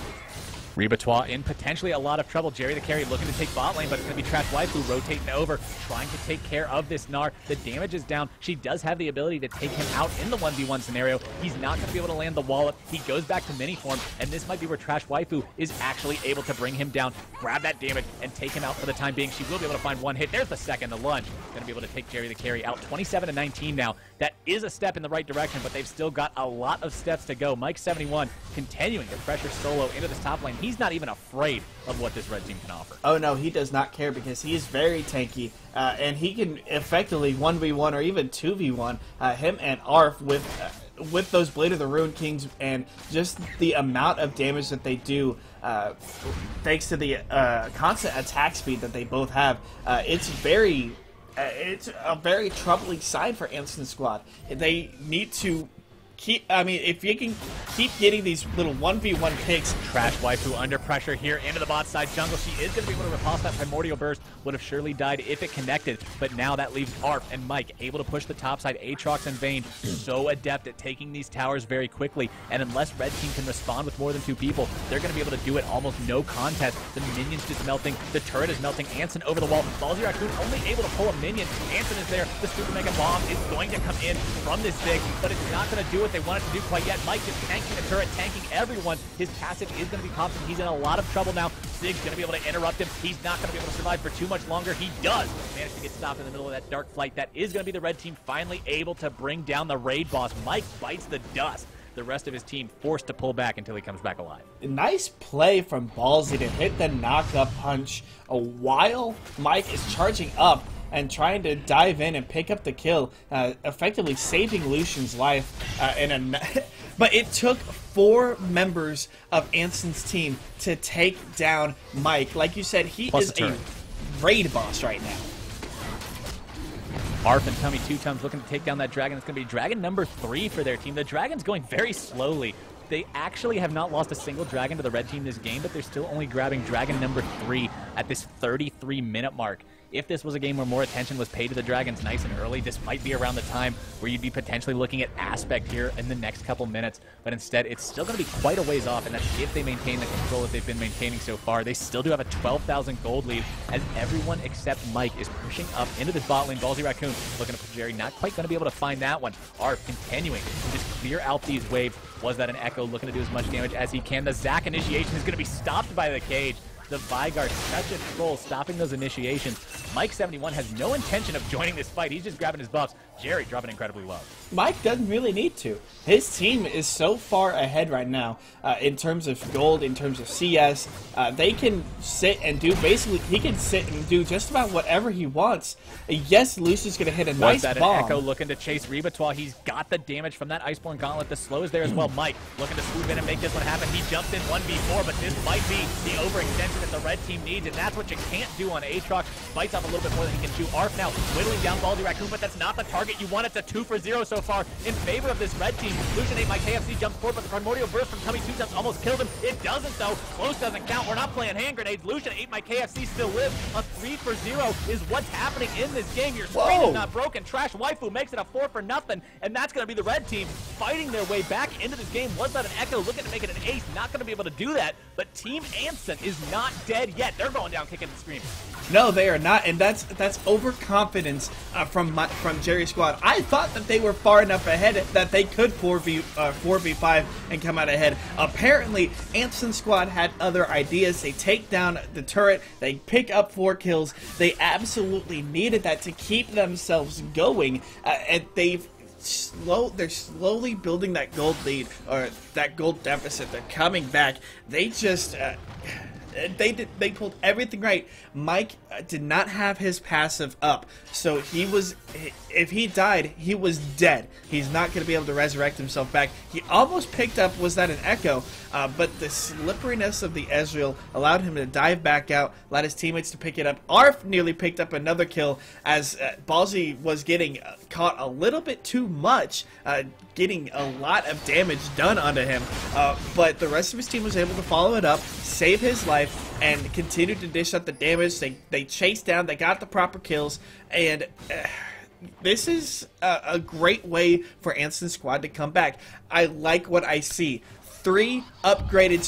Ribatoir in potentially a lot of trouble. Jerry the Carry looking to take bot lane, but it's going to be Trash Waifu rotating over, trying to take care of this Gnar. The damage is down. She does have the ability to take him out in the 1v1 scenario. He's not going to be able to land the wallop. He goes back to mini form, and this might be where Trash Waifu is actually able to bring him down, grab that damage, and take him out for the time being. She will be able to find one hit. There's the second, the lunge. Going to be able to take Jerry the Carry out 27-19 now. That is a step in the right direction, but they've still got a lot of steps to go. Mike 71 continuing to pressure solo into this top lane. He's not even afraid of what this red team can offer. Oh no, he does not care, because he is very tanky, and he can effectively 1v1 or even 2v1 him and Arf with those Blade of the Rune Kings, and just the amount of damage that they do thanks to the constant attack speed that they both have. It's a very troubling sign for Anthson's squad. They need to keep, if you can keep getting these little 1v1 picks. Trash Waifu under pressure here into the bot side jungle. She is going to be able to repulse that Primordial Burst. Would have surely died if it connected, but now that leaves Arf and Mike able to push the top side. Aatrox and Vayne so adept at taking these towers very quickly, and unless red team can respond with more than 2 people, they're going to be able to do it almost no contest. The minions just melting. The turret is melting. Anthson over the wall. Ballsy Raccoon only able to pull a minion. Anthson is there. The Super Mega Bomb is going to come in from this Zig, but it's not going to do what they want it to do quite yet. Mike is tanking the turret, tanking everyone. His passive is going to be popped, and he's in a lot of trouble now. Zig's going to be able to interrupt him. He's not going to be able to survive for too much longer. He does manage to get stopped in the middle of that dark flight. That is going to be the red team finally able to bring down the raid boss. Mike bites the dust. The rest of his team forced to pull back until he comes back alive. Nice play from Ballsy to hit the knock-up punch while Mike is charging up and trying to dive in and pick up the kill, effectively saving Lucian's life. But it took 4 members of Anthson's team to take down Mike. Like you said, he is a raid boss right now. Arf and Tummy Two Tums looking to take down that dragon. It's going to be dragon number 3 for their team. The dragon's going very slowly. They actually have not lost a single dragon to the red team this game, but they're still only grabbing dragon number 3 at this 33-minute mark. If this was a game where more attention was paid to the dragons nice and early, this might be around the time where you'd be potentially looking at Aspect here in the next couple minutes. But instead, it's still going to be quite a ways off, and that's if they maintain the control that they've been maintaining so far. They still do have a 12,000 gold lead, as everyone except Mike is pushing up into this bot lane. Ballsy Raccoon looking to put Jerry, not quite going to be able to find that one. Arf continuing to just clear out these waves. Was that an Echo looking to do as much damage as he can? The Zac initiation is going to be stopped by the cage. The Vigard, such a troll, stopping those initiations. Mike 71 has no intention of joining this fight. He's just grabbing his buffs. Jerry dropping incredibly low. Mike doesn't really need to. His team is so far ahead right now in terms of gold, in terms of CS. They can sit and do basically, he can sit and do just about whatever he wants. Yes, Lucian's going to hit a nice that bomb. An Echo looking to chase Rebatois. He's got the damage from that Iceborne Gauntlet. The slow is there as well. Mike looking to swoop in and make this one happen. He jumps in 1v4, but this might be the overextension that the red team needs, and that's what you can't do on Aatrox. Bites off a little bit more than he can chew. Arf now whittling down Baldy Raccoon, but that's not the target you want. It's a 2 for 0 so far in favor of this red team. Lucian 8 my KFC jumps forward, but the Primordial Burst from Tummy 2 Times almost killed him. It doesn't though. Close doesn't count. We're not playing hand grenades. Lucian 8 my KFC still lives. A 3 for 0 is what's happening in this game. Your screen is not broken. Trash Waifu makes it a 4 for nothing, and that's going to be the red team fighting their way back into this game. Was that an Echo looking to make it an ace? Not going to be able to do that, but Team Anthson is not dead yet. They're going down kicking and screaming. No, they are not, and that's overconfidence from Jerry's squad. I thought that they were far enough ahead that they could 4v5 and come out ahead. Apparently, Anthson's squad had other ideas. They take down the turret, they pick up 4 kills. They absolutely needed that to keep themselves going, and they're slowly building that gold lead, or that gold deficit. They're coming back. They just they pulled everything right. Mike did not have his passive up, so if he died, he was dead. He's not going to be able to resurrect himself back. He almost picked up, was that an Echo, but the slipperiness of the Ezreal allowed him to dive back out, allowed his teammates to pick it up. Arf nearly picked up another kill as Ballsy was getting caught a little bit too much, getting a lot of damage done onto him, but the rest of his team was able to follow it up, save his life, and continue to dish out the damage. They chased down, they got the proper kills, and this is a great way for Anthson's squad to come back. I like what I see. 3 upgraded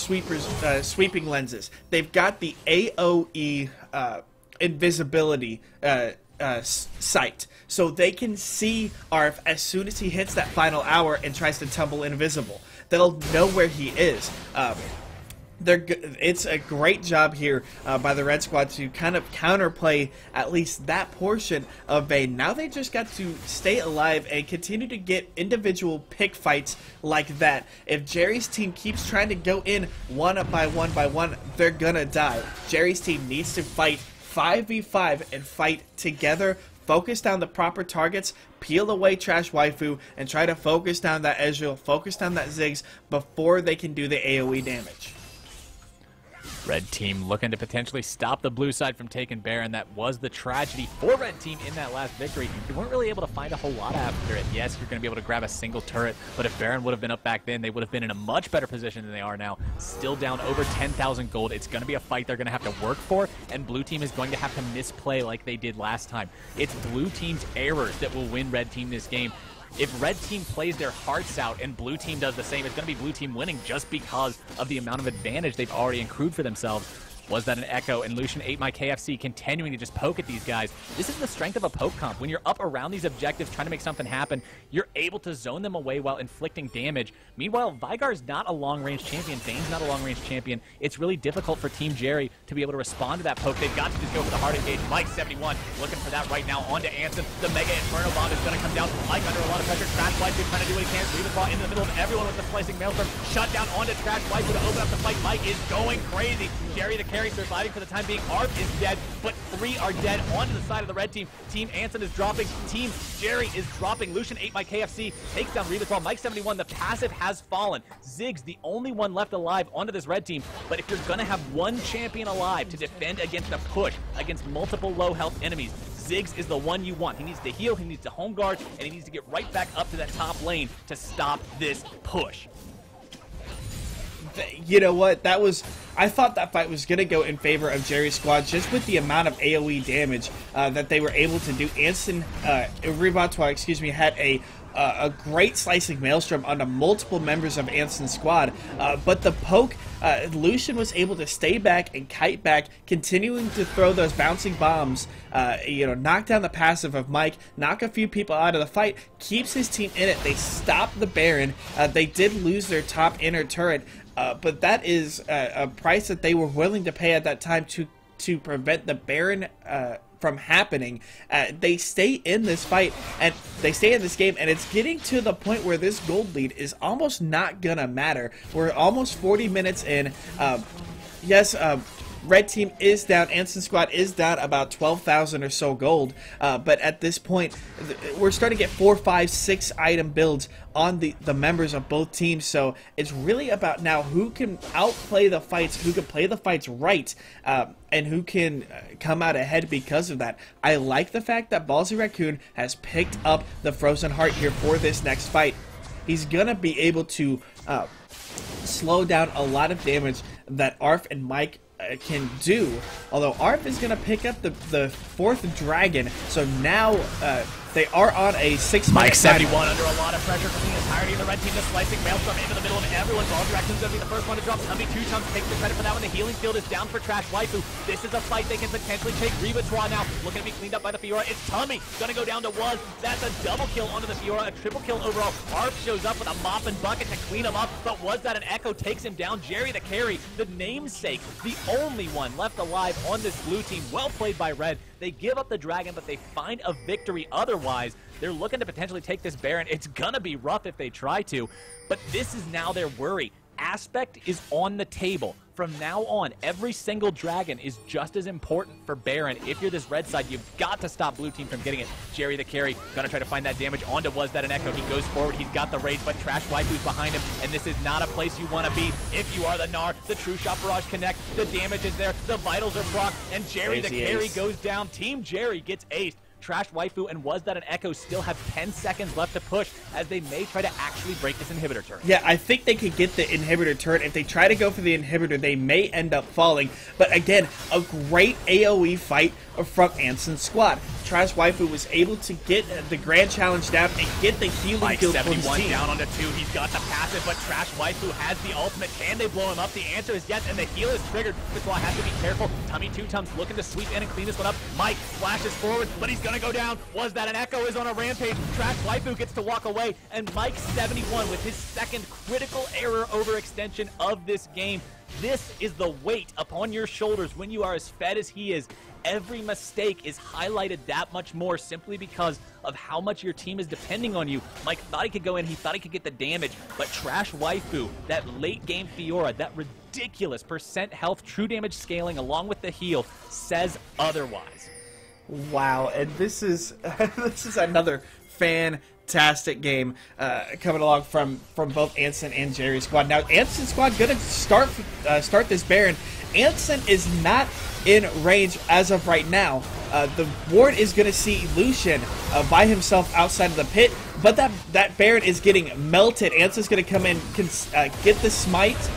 sweeping lenses. They've got the AoE invisibility sight, so they can see Arf as soon as he hits that final hour and tries to tumble invisible. They'll know where he is. It's a great job here by the Red Squad to kind of counterplay at least that portion of Vayne. Now they just got to stay alive and continue to get individual pick fights like that. If Jerry's team keeps trying to go in one by one, they're gonna die. Jerry's team needs to fight 5v5 and fight together. Focus down the proper targets, peel away Trash Waifu, and try to focus down that Ezreal, focus down that Ziggs before they can do the AoE damage. Red team looking to potentially stop the blue side from taking Baron. That was the tragedy for red team in that last victory. You weren't really able to find a whole lot after it. Yes, you're going to be able to grab a single turret, but if Baron would have been up back then, they would have been in a much better position than they are now. Still down over 10,000 gold. It's going to be a fight they're going to have to work for, and blue team is going to have to misplay like they did last time. It's blue team's errors that will win red team this game. If red team plays their hearts out and blue team does the same, it's going to be blue team winning just because of the amount of advantage they've already accrued for themselves. Was that an Echo? And Lucian 8 my KFC continuing to just poke at these guys. This is the strength of a poke comp. When you're up around these objectives trying to make something happen, you're able to zone them away while inflicting damage. Meanwhile, Vigar's not a long-range champion. Vayne's not a long-range champion. It's really difficult for Team Jerry to be able to respond to that poke. They've got to just go for the hard engage. Mike 71 looking for that right now onto Anthson. The Mega Inferno Bomb is going to come down. Mike under a lot of pressure. Trash Waifu trying to do what he can. Rebatois into the middle of everyone with the slicing maelstrom. Shut down onto Trash Waifu to open up the fight. Mike is going crazy. Jerry the carry surviving for the time being. Arp is dead, but 3 are dead onto the side of the red team. Team Anthson is dropping. Team Jerry is dropping. Lucian 8 my KFC takes down Rebatois. Mike 71, the passive has fallen. Ziggs, the only one left alive onto this red team. But if you're going to have one champion alive to defend against a push, against multiple low health enemies, Ziggs is the one you want. He needs to heal, he needs to home guard, and he needs to get right back up to that top lane to stop this push. You know what, I thought that fight was going to go in favor of Jerry's squad just with the amount of AoE damage that they were able to do. Rebatois, had a great slicing maelstrom onto multiple members of Anthson's squad, but the poke, Lucian was able to stay back and kite back, continuing to throw those bouncing bombs, knock down the passive of Mike, knock a few people out of the fight, keeps his team in it. They stopped the Baron. They did lose their top inner turret, but that is a price that they were willing to pay at that time to prevent the Baron from happening. They stay in this fight, and they stay in this game, and it's getting to the point where this gold lead is almost not gonna matter. We're almost 40 minutes in. Yes, Red Team is down. Anthson Squad is down about 12,000 or so gold. But at this point, we're starting to get 4, 5, 6 item builds on the members of both teams. So it's really about now who can outplay the fights, who can play the fights right, and who can come out ahead because of that. I like the fact that Ballsy Raccoon has picked up the Frozen Heart here for this next fight. He's going to be able to slow down a lot of damage that Arf and Mike can do, although Arf is going to pick up the 4th dragon, so now they are on a 6-minute Mike 71 under a lot of pressure from the entirety of the Red Team. The slicing Maelstrom into the middle of everyone. Ballsy Raccoon's going to be the first one to drop. Tummy 2 Tums takes the credit for that one. The healing field is down for Trash Waifu. This is a fight they can potentially take. Rivatrois now looking to be cleaned up by the Fiora. It's Tummy going to go down to Was. That's a double kill onto the Fiora, a triple kill overall. Arf shows up with a mop and bucket to clean him up, but Was that an Echo takes him down. Jerry the carry, the namesake, the only one left alive on this blue team. Well played by Red. They give up the dragon, but they find a victory otherwise. They're looking to potentially take this Baron. It's gonna be rough if they try to, but this is now their worry. Aspect is on the table. From now on, every single dragon is just as important for Baron. If you're this red side, you've got to stop blue team from getting it. Jerry the carry, gonna try to find that damage onto Was That an Echo. He goes forward, he's got the rage, but Trash Waifu's behind him, and this is not a place you want to be if you are the Gnar. The True Shot Barrage connect, the damage is there, the vitals are proc, and Jerry the carry goes down. Team Jerry gets aced. Trash Waifu and Was That an Echo still have 10 seconds left to push, as they may try to actually break this inhibitor turret. Yeah, I think they could get the inhibitor turret. If they try to go for the inhibitor, they may end up falling. But again, a great AoE fight from Anthson's squad. Trash Waifu was able to get the grand challenge down and get the healing kill from his team. Down onto 2. He's got the passive, but Trash Waifu has the ultimate. Can they blow him up? The answer is yes, and the heal is triggered. That's why I have to be careful. Tummy 2 Tums looking to sweep in and clean this one up. Mike flashes forward, but he's gonna go down. Was That an Echo is on a rampage. Trash Waifu gets to walk away, and Mike 71 with his second critical error overextension of this game. This is the weight upon your shoulders when you are as fed as he is. Every mistake is highlighted that much more simply because of how much your team is depending on you. Mike thought he could go in, he thought he could get the damage, but Trash Waifu, that late game Fiora, that ridiculous percent health, true damage scaling along with the heal, says otherwise. Wow, and this is this is another fantastic game coming along from both Anthson and Jerry's squad. Now, Anthson's squad gonna start this Baron. Anthson is not in range as of right now. The ward is gonna see Lucian by himself outside of the pit, but that Baron is getting melted. Anthson's gonna come in, get the smite.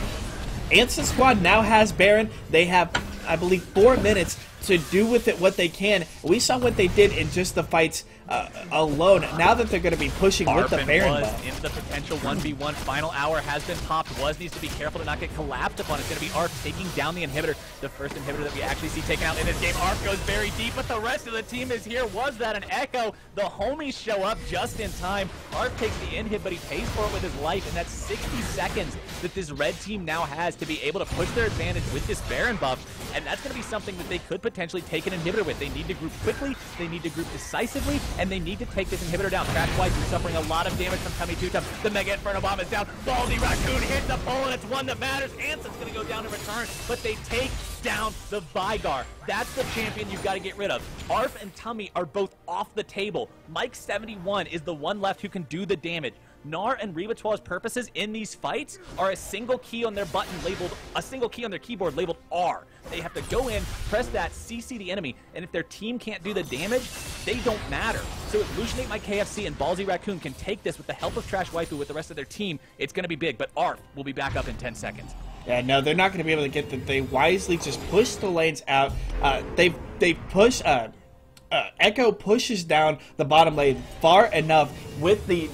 Anthson's squad now has Baron. They have, I believe, 4 minutes to do with it what they can. We saw what they did in just the fights alone. Now that they're going to be pushing with the Baron buff. Into the potential 1v1. Final hour has been popped. Was needs to be careful to not get collapsed upon. It's going to be Arf taking down the inhibitor. The first inhibitor that we actually see taken out in this game. Arf goes very deep, but the rest of the team is here. Was That an Echo? The homies show up just in time. Arf takes the inhib, but he pays for it with his life, and that's 60 seconds that this red team now has to be able to push their advantage with this Baron buff, and that's going to be something that they could potentially take an inhibitor with. They need to group quickly, they need to group decisively, and they need to take this inhibitor down. Trash Waifu suffering a lot of damage from Tummy 2 Tums. The Mega Inferno Bomb is down. Ballsy Raccoon hits the pole, and it's one that matters. Anthson's going to go down in return, but they take down the Vygar. That's the champion you've got to get rid of. Arf and Tummy are both off the table. Mike 71 is the one left who can do the damage. Gnar and Rivatoi's purposes in these fights are a single key on their button labeled, a single key on their keyboard labeled R. They have to go in, press that, CC the enemy, and if their team can't do the damage, they don't matter. So if Lucianate My KFC and Ballsy Raccoon can take this with the help of Trash Waifu with the rest of their team, it's going to be big, but Arf will be back up in 10 seconds. Yeah, no, they're not going to be able to get that. They wisely just push the lanes out. They push... Echo pushes down the bottom lane far enough with the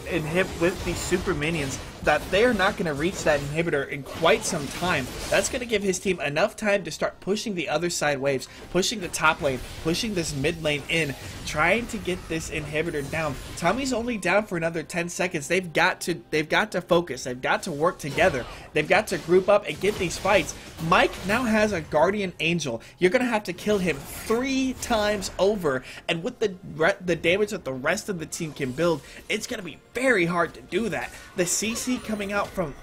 super minions that they're not going to reach that inhibitor in quite some time. That's going to give his team enough time to start pushing the other side waves, pushing the top lane, pushing this mid lane in, trying to get this inhibitor down. Tommy's only down for another 10 seconds. They've got to focus. They've got to work together. They've got to group up and get these fights. Mike now has a Guardian Angel. You're going to have to kill him 3 times over, and with the damage that the rest of the team can build, it's going to be very hard to do that. The CC coming out from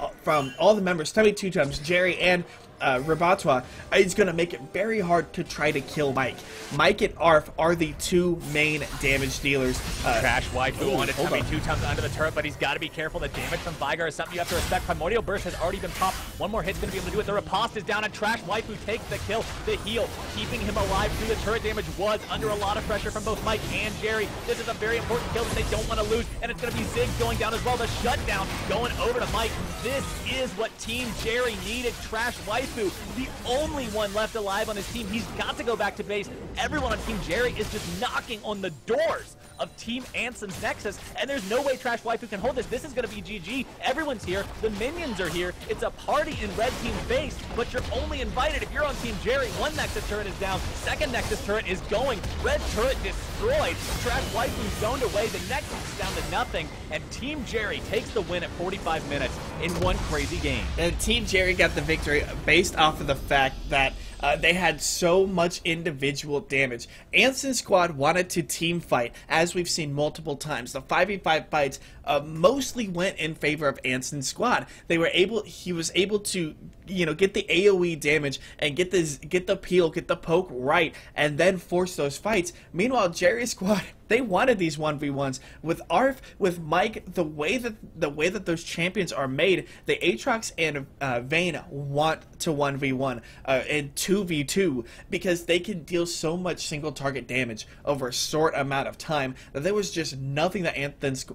all the members, Tommy 2 times, Jerry, and Rabatwa, is going to make it very hard to try to kill Mike. Mike and Arf are the 2 main damage dealers. Trash Waifu wanted Tommy 2 times under the turret, but he's got to be careful. The damage from Vigar is something you have to respect. Primordial Burst has already been popped. One more hit's going to be able to do it. The riposte is down, and Trash Waifu takes the kill. The heal, keeping him alive through the turret damage, was under a lot of pressure from both Mike and Jerry. This is a very important kill that they don't want to lose, and it's going to be Zig going down as well. The shutdown going over to Mike. This is what Team Jerry needed. Trash Waifu, the only one left alive on his team. He's got to go back to base. Everyone on Team Jerry is just knocking on the doors of Team Anthson's Nexus, and there's no way Trash Waifu can hold this. This is going to be GG. Everyone's here. The minions are here. It's a party in Red Team's base, but you're only invited if you're on Team Jerry. One Nexus turret is down. Second Nexus turret is going. Red turret destroyed. Trash Waifu's zoned away. The Nexus is down to nothing, and Team Jerry takes the win at 45 minutes in one crazy game. And Team Jerry got the victory based off of the fact that they had so much individual damage. Anthson's squad wanted to team fight, as we've seen multiple times. The 5v5 fights mostly went in favor of Anthson's squad. He was able to, get the AoE damage and get the peel, get the poke right, and then force those fights. Meanwhile, Jerry's squad, they wanted these 1v1s. With Arf, with Mike, the way that those champions are made, the Aatrox and Vayne want to 1v1 and 2v2 because they can deal so much single target damage over a short amount of time that there was just nothing that Anthson's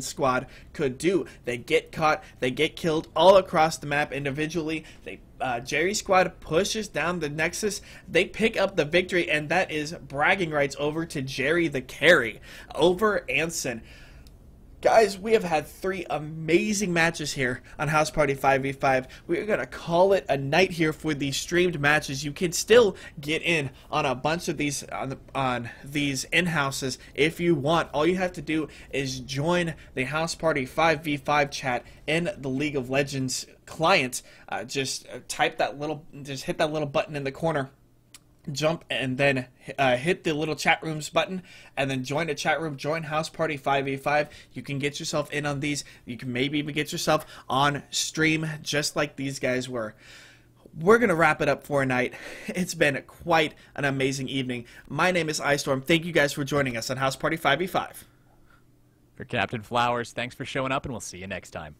squad could do. They get caught, they get killed all across the map individually. Jerry's squad pushes down the Nexus. They pick up the victory, and that is bragging rights over to Jerry the carry over Anthson. Guys, we have had 3 amazing matches here on House Party 5v5. We're going to call it a night here for these streamed matches. You can still get in on a bunch of these on these in-houses if you want. All you have to do is join the House Party 5v5 chat in the League of Legends client. Just hit that little button in the corner. Jump and then hit the little chat rooms button and then join the chat room, join House Party 5v5. You can get yourself in on these. You can maybe even get yourself on stream just like these guys were. We're going to wrap it up for a night. It's been quite an amazing evening. My name is iStorm. Thank you guys for joining us on House Party 5v5. For Captain Flowers, thanks for showing up, and we'll see you next time.